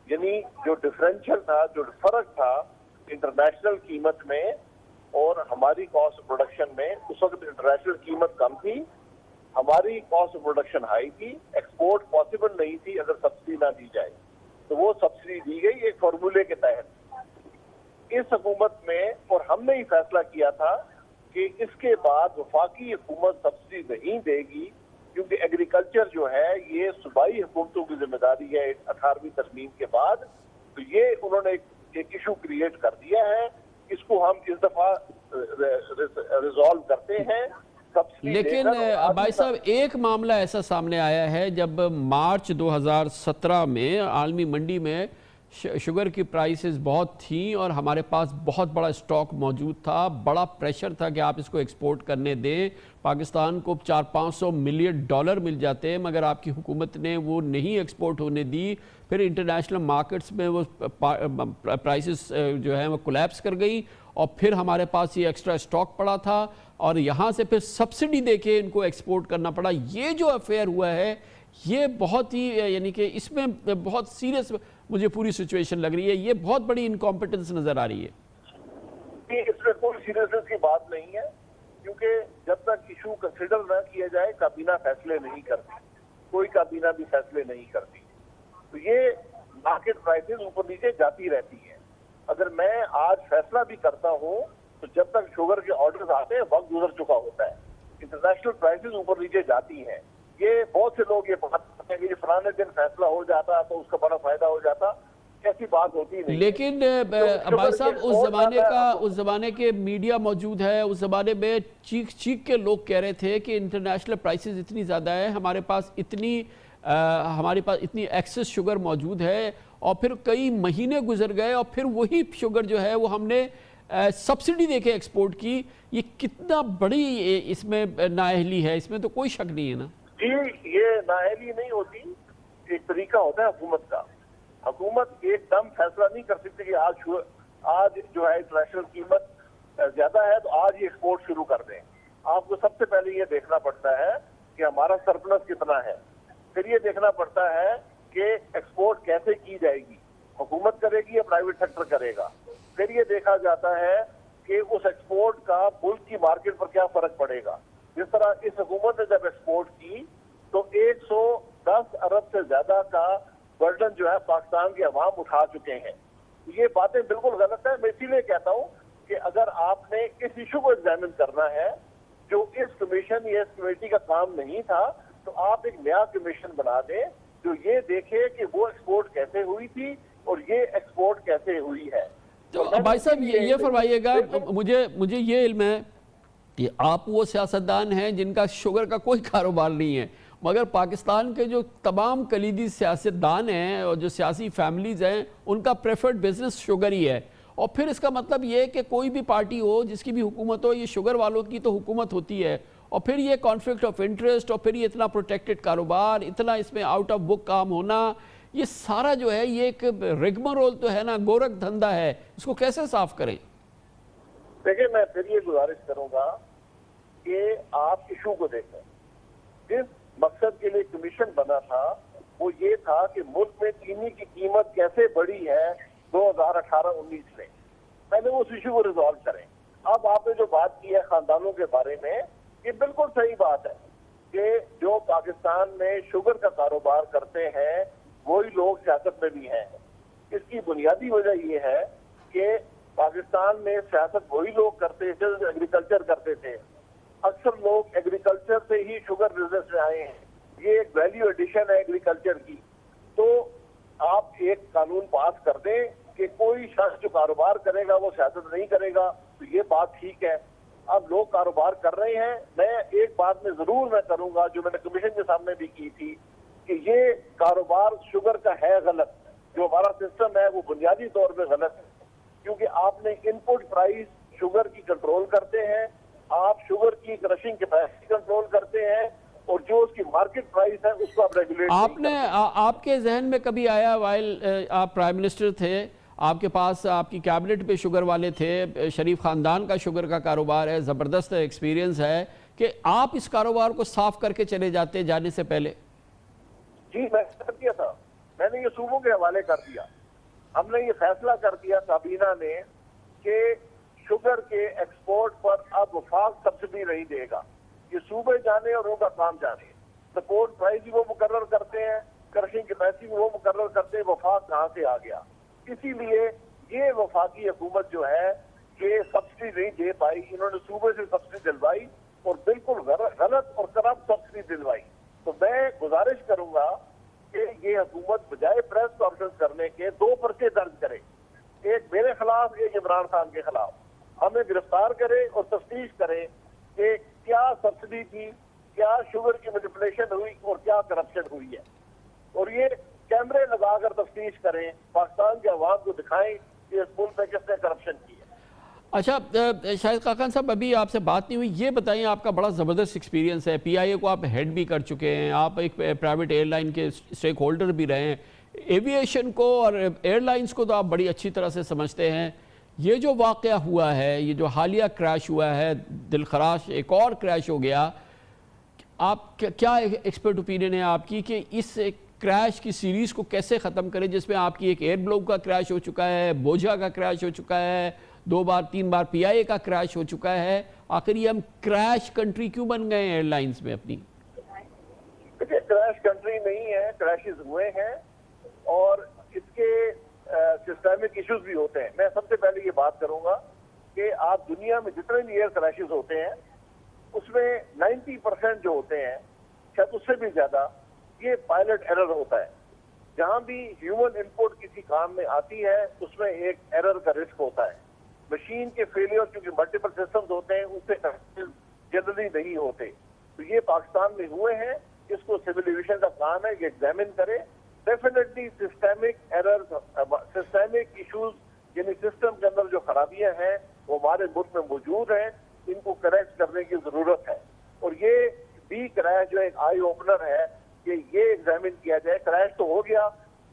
यानी जो डिफरेंशियल था, जो फर्क था इंटरनेशनल कीमत में और हमारी कॉस्ट ऑफ प्रोडक्शन में, उस वक्त इंटरनेशनल कीमत कम थी, हमारी कॉस्ट ऑफ प्रोडक्शन हाई थी, एक्सपोर्ट पॉसिबल नहीं थी अगर सब्सिडी ना दी जाए। तो वो सब्सिडी दी गई एक फॉर्मूले के तहत इस हुकूमत में, और हमने ही फैसला किया था कि इसके बाद वफाकी हुकूमत सब्सिडी नहीं देगी क्योंकि एग्रीकल्चर जो है ये सूबाई हुकूमतों की जिम्मेदारी है 18वीं तरमीम के बाद। तो ये उन्होंने एक इशू क्रिएट कर दिया है, इसको हम इस दफा रिजॉल्व करते हैं लेकिन भाई साहब एक मामला ऐसा सामने आया है, जब मार्च 2017 में आलमी मंडी में शुगर की प्राइसेस बहुत थी और हमारे पास बहुत बड़ा स्टॉक मौजूद था, बड़ा प्रेशर था कि आप इसको एक्सपोर्ट करने दें, पाकिस्तान को 400-500 मिलियन डॉलर मिल जाते, मगर आपकी हुकूमत ने वो नहीं एक्सपोर्ट होने दी। फिर इंटरनेशनल मार्केट्स में वो प्राइसेस जो है वो कोलैप्स कर गई और फिर हमारे पास ये एक्स्ट्रा स्टॉक पड़ा था और यहाँ से फिर सब्सिडी देके इनको एक्सपोर्ट करना पड़ा। ये जो अफेयर हुआ है ये बहुत ही, यानी कि इसमें बहुत सीरियस मुझे पूरी सिचुएशन लग रही है, ये बहुत बड़ी इनकॉम्पिटेंस नजर आ रही है। इसमें कोई सीरियसनेस की बात नहीं है, क्योंकि जब तक इशू कंसिडर न किया जाए काबीना फैसले नहीं करती, कोई काबीना भी फैसले नहीं करती, तो ये मार्केट प्राइसेस ऊपर नीचे जाती रहती है। अगर मैं आज फैसला भी करता हूँ तो जब तक शुगर के ऑर्डर्स आते हैं वक्त गुजर चुका होता है, इंटरनेशनल प्राइसेस ऊपर नीचे जाती हैं। ये बहुत से लोग ये बात करते हैं कि फलाने दिन फैसला हो जाता तो उसका बड़ा फायदा हो जाता, ऐसी बात होती नहीं। लेकिन भाई साहब उस जमाने के मीडिया मौजूद है, उस जमाने में चीख चीख के लोग कह रहे थे कि इंटरनेशनल प्राइसेस इतनी ज़्यादा है, हमारे पास इतनी एक्सेस शुगर मौजूद है, और फिर कई महीने गुजर गए और फिर वही शुगर जो है वो हमने सब्सिडी देके एक्सपोर्ट की। ये कितना बड़ी इसमें नाअहली है, इसमें तो कोई शक नहीं है ना जी। ये नाअहली नहीं होती, एक तरीका होता है हुकूमत का। हुकूमत एकदम फैसला नहीं कर सकती कि आज जो है इंटरनेशनल कीमत ज्यादा है तो आज ये एक्सपोर्ट शुरू कर दें। आपको सबसे पहले ये देखना पड़ता है कि हमारा सरप्लस कितना है, फिर ये देखना पड़ता है कि एक्सपोर्ट कैसे की जाएगी, हुकूमत करेगी या प्राइवेट सेक्टर करेगा। फिर ये देखा जाता है कि उस एक्सपोर्ट का मुल्क की मार्केट पर क्या फर्क पड़ेगा। जिस तरह इस हुकूमत ने जब एक्सपोर्ट की तो 110 अरब से ज्यादा का बर्डन जो है पाकिस्तान के अवाम उठा चुके हैं। ये बातें बिल्कुल गलत है। मैं इसीलिए कहता हूँ कि अगर आपने इस इशू को एग्जामिन करना है, जो इस कमीशन या इस कमेटी का काम नहीं था, तो आप एक नया कमीशन बना दें जो ये देखे कि वो एक्सपोर्ट कैसे हुई थी और ये एक्सपोर्ट कैसे हुई है। तो भाई साहब ये फरमाइएगा, मुझे ये इल्म है कि आप वो सियासतदान हैं जिनका शुगर का कोई कारोबार नहीं है, मगर पाकिस्तान के जो तमाम कलीदी सियासतदान हैं और जो सियासी फैमिलीज़ हैं उनका प्रेफर्ड बिजनेस शुगर ही है। और फिर इसका मतलब ये है कि कोई भी पार्टी हो, जिसकी भी हुकूमत हो, ये शुगर वालों की तो हुकूमत होती है, और फिर ये कॉन्फ्लिक्ट ऑफ इंटरेस्ट और फिर ये इतना प्रोटेक्टेड कारोबार, इतना इसमें आउट ऑफ बुक काम होना, ये सारा जो है ये एक रिगमरोल तो है ना, गोरख धंधा है, इसको कैसे साफ करें? देखिए, मैं फिर ये गुजारिश करूंगा कि आप इशू को देखें। जिस मकसद के लिए कमीशन बना था वो ये था कि मुल्क में चीनी की कीमत कैसे बढ़ी है 2018-19 में, पहले उस इशू को रिजॉल्व करें। अब आपने जो बात की है खानदानों के बारे में, ये बिल्कुल सही बात है कि जो पाकिस्तान में शुगर का कारोबार करते हैं वही लोग सियासत में भी हैं। इसकी बुनियादी वजह ये है कि पाकिस्तान में सियासत वही लोग करते थे जो एग्रीकल्चर करते थे। अक्सर लोग एग्रीकल्चर से ही शुगर बिजनेस में आए हैं, ये एक वैल्यू एडिशन है एग्रीकल्चर की। तो आप एक कानून पास कर दें कि कोई शख्स जो कारोबार करेगा वो सियासत नहीं करेगा, तो ये बात ठीक है। अब लोग कारोबार कर रहे हैं। मैं एक बात में जरूर मैं करूंगा जो मैंने कमीशन के सामने भी की थी कि ये कारोबार शुगर का है गलत, जो हमारा सिस्टम है वो बुनियादी तौर पे गलत है, क्योंकि आपने इनपुट प्राइस शुगर की कंट्रोल करते हैं, आप शुगर की क्रशिंग कैपेसिटी कंट्रोल करते हैं, और जो उसकी मार्केट प्राइस है उसको आप रेगुलेट आपके जहन में कभी आया वाइल आप प्राइम मिनिस्टर थे, आपके पास आपकी कैबिनेट पे शुगर वाले थे, शरीफ खानदान का शुगर का कारोबार है, ज़बरदस्त एक्सपीरियंस है, कि आप इस कारोबार को साफ करके चले जाते जाने से पहले? जी, मैं कर दिया था, मैंने ये सूबों के हवाले कर दिया। हमने ये फैसला कर दिया काबीना ने कि शुगर के एक्सपोर्ट पर अब वफाक सब्सिडी नहीं देगा, ये सूबे जाने और उनका काम जाने। सपोर्ट प्राइस भी वो मुकर्रर करते हैं, क्रशिंग कैपेसिटी वो मुकर्रर करते हैं, वफाक कहाँ से आ गया। इसीलिए ये वफाकी हुकूमत जो है ये सब्सिडी नहीं दे पाई, इन्होंने सूबे से सब्सिडी दिलवाई और बिल्कुल गलत और करप्ट सब्सिडी दिलवाई। तो मैं गुजारिश करूंगा कि ये हुकूमत बजाय प्रेस कॉन्फ्रेंस करने के 2 पर्चे दर्ज करे, एक मेरे खिलाफ, एक इमरान खान के खिलाफ। हमें गिरफ्तार करे और तफ्तीश करे कि क्या सब्सिडी थी, क्या शुगर की मैनिपुलेशन हुई और क्या करप्शन हुई है, और ये कैमरे लगाकर तफ्तीश करें, पाकिस्तान के अवाम को दिखाएं कि इस मुल्क में किसने करप्शन की है। अच्छा शाहिद खान साहब, अभी आपसे बात नहीं हुई, ये बताइए, आपका बड़ा ज़बरदस्त एक्सपीरियंस है, PIA को आप हेड भी कर चुके हैं, आप एक प्राइवेट एयरलाइन के स्टेक होल्डर भी रहे हैं, एविएशन को और एयरलाइंस को तो आप बड़ी अच्छी तरह से समझते हैं। ये जो वाक़या हुआ है, ये जो हालिया क्रैश हुआ है, दिलखराश एक और क्रैश हो गया, आप क्या एक्सपर्ट ओपिनियन है आपकी कि इस क्रैश की सीरीज़ को कैसे ख़त्म करें, जिसमें आपकी एक एयर ब्लोक का क्रैश हो चुका है, बोझा का क्रैश हो चुका है, 2 बार 3 बार PIA का क्रैश हो चुका है, आखिर ये हम क्रैश कंट्री क्यों बन गए हैं एयरलाइंस में अपनी? देखिए, क्रैश कंट्री नहीं है, क्रैशेस हुए हैं और इसके सिस्टमिक इश्यूज भी होते हैं। मैं सबसे पहले ये बात करूंगा कि आप दुनिया में जितने भी एयर क्रैशेस होते हैं उसमें 90% जो होते हैं, शायद उससे भी ज्यादा, ये पायलट एरर होता है। जहां भी ह्यूमन इनपुट किसी काम में आती है उसमें एक एरर का रिस्क होता है। मशीन के फेलियर क्योंकि मल्टीपल सिस्टम्स होते हैं उससे जनरली नहीं होते, तो ये पाकिस्तान में हुए हैं। इसको सिविल एविएशन का काम है कि एग्जामिन करे। Definitely systemic error, systemic issues यानी सिस्टम के अंदर जो खराबियां हैं वो हमारे मुल्क में मौजूद हैं, इनको करेक्ट करने की जरूरत है। और ये भी क्रैश जो एक आई ओपनर है कि ये एग्जामिन किया जाए। क्रैश तो हो गया,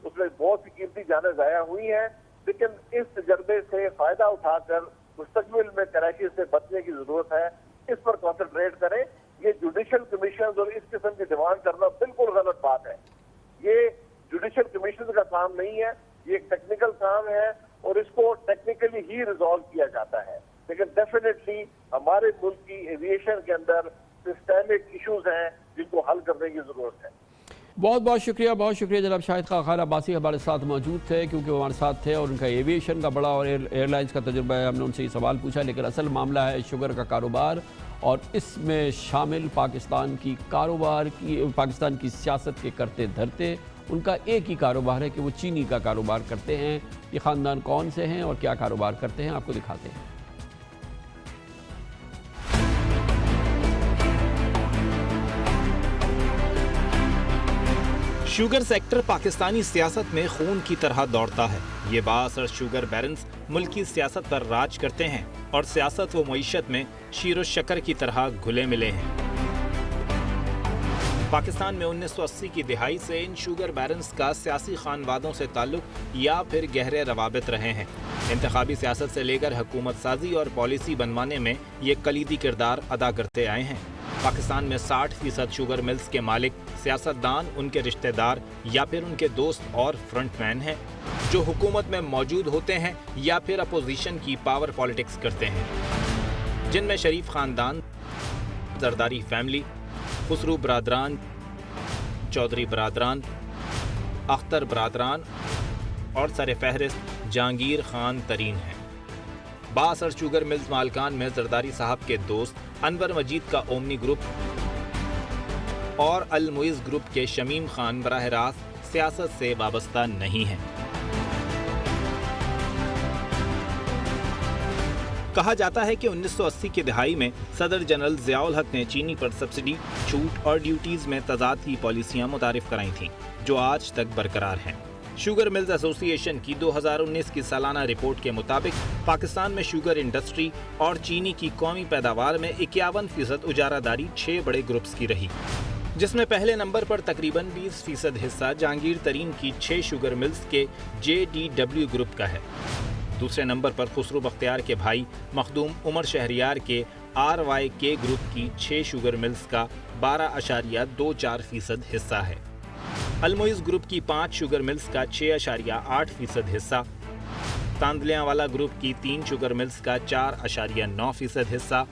उसमें बहुत सी कीमती जानें ज़ाया हुई हैं, लेकिन इस तजर्बे से फायदा उठाकर मुस्तकबिल में क्रैशेस से बचने की जरूरत है। इस पर कॉन्सेंट्रेट करें। ये जुडिशल कमीशन और इस किस्म की डिमांड करना बिल्कुल गलत बात है। ये जुडिशल कमीशन का काम नहीं है, ये एक टेक्निकल काम है और इसको टेक्निकली ही रिजॉल्व किया जाता है। लेकिन डेफिनेटली हमारे मुल्क की एविएशन के अंदर सिस्टमिक इश्यूज हैं जिनको हल करने की जरूरत है। बहुत बहुत शुक्रिया जनाब शाहिद खान अब्बासी हमारे साथ मौजूद थे, क्योंकि वो हमारे साथ थे और उनका एविएशन का बड़ा और एयरलाइंस का तजुर्बा है। हमने उनसे ये सवाल पूछा, लेकिन असल मामला है शुगर का कारोबार और इसमें शामिल पाकिस्तान की सियासत के करते धरते। उनका एक ही कारोबार है कि वो चीनी का कारोबार करते हैं। ये ख़ानदान कौन से हैं और क्या कारोबार करते हैं, आपको दिखाते हैं। शुगर सेक्टर पाकिस्तानी सियासत में खून की तरह दौड़ता है। ये बाअसर शुगर बैरन्स मुल्क की सियासत पर राज करते हैं और सियासत व मईशत में शीर शक्कर की तरह घुले मिले हैं। पाकिस्तान में 1980 की दिहाई से इन शुगर बैरन्स का सियासी खानवादों से ताल्लुक या फिर गहरे रवाबित रहे हैं। इंतखाबी सियासत से लेकर हुकूमत साजी और पॉलिसी बनवाने में ये कलीदी किरदार अदा करते आए हैं। पाकिस्तान में 60% शुगर मिल्स के मालिक सियासतदान, उनके रिश्तेदार या फिर उनके दोस्त और फ्रंटमैन हैं, जो हुकूमत में मौजूद होते हैं या फिर अपोजिशन की पावर पॉलिटिक्स करते हैं, जिनमें शरीफ खानदान, जरदारी फैमिली, खुसरू बरादरान, चौधरी बरादरान, अख्तर बरादरान और सर फहरिस्त जहांगीर खान तरीन हैं। बाअसर शुगर मिल्स मालकान में जरदारी साहब के दोस्त अनवर मजीद का ओमनी ग्रुप और अल मुइज़ ग्रुप के शमीम खान बराह रास्त सियासत से वाबस्ता नहीं हैं। कहा जाता है कि 1980 की दिहाई में सदर जनरल ज़ियाउल हक ने चीनी पर सब्सिडी, छूट और ड्यूटीज़ में तजाद की पॉलिसियाँ मुतारिफ कराई थीं, जो आज तक बरकरार हैं। शुगर मिल्स एसोसिएशन की 2019 की सालाना रिपोर्ट के मुताबिक पाकिस्तान में शुगर इंडस्ट्री और चीनी की कौमी पैदावार में 51% उजारादारी 6 बड़े ग्रुप्स की रही, जिसमें पहले नंबर पर तकरीबन 20% हिस्सा जहांगीर तरीन की 6 शुगर मिल्स के JDW ग्रुप का है। दूसरे नंबर पर खुसरू बख्तियार के भाई मखदूम उमर शहरियार के RYK ग्रुप की 6 शुगर मिल्स का 12.24% हिस्सा है। अलमुइज़ ग्रुप की 5 शुगर मिल्स का 6.8% हिस्सा, तांदलियांवाला ग्रुप की 3 शुगर मिल्स का 4.9% हिस्सा,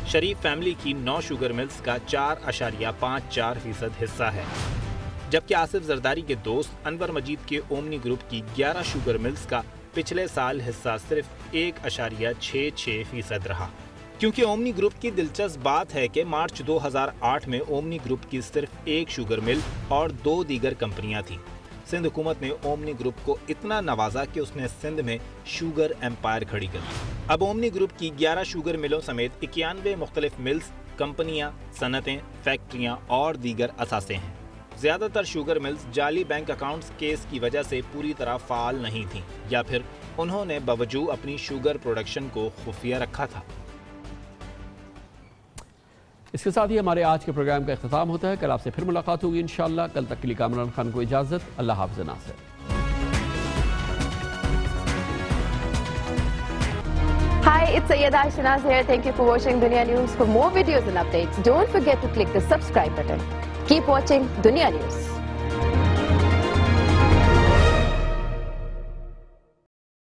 शरीफ फैमिली की 9 शुगर मिल्स का 4.54% हिस्सा है। जबकि आसिफ जरदारी के दोस्त अनवर मजीद के ओमनी ग्रुप की 11 शुगर मिल्स का पिछले साल हिस्सा सिर्फ 1.66% रहा। क्योंकि ओमनी ग्रुप की दिलचस्प बात है कि मार्च 2008 में ओमनी ग्रुप की सिर्फ 1 शुगर मिल और 2 दीगर कंपनियां थीं। सिंध हुकूमत ने ओमनी ग्रुप को इतना नवाजा कि उसने सिंध में शुगर एम्पायर खड़ी कर ली। अब ओमनी ग्रुप की 11 शुगर मिलों समेत 91 मुख्तलिफ मिल्स कंपनियां, सनतें, फैक्ट्रियां और दीगर असासे हैं। ज़्यादातर शुगर मिल्स जाली बैंक अकाउंट्स केस की वजह से पूरी तरह फ़ाल नहीं थीं या फिर उन्होंने बावजूद अपनी शुगर प्रोडक्शन को खुफिया रखा था। इसके साथ ही हमारे आज के प्रोग्राम का इख्तिताम होता है। कल आपसे फिर मुलाकात होगी इंशाअल्लाह। कल तक के लिए कामरान खान को इजाज़त। अल्लाह हाफ़िज़ Nasir. Hi, it's Sayyeda Shanaz here. Thank you for watching Dunya News. For more videos and updates, don't forget to click the subscribe button. Keep watching Dunya News.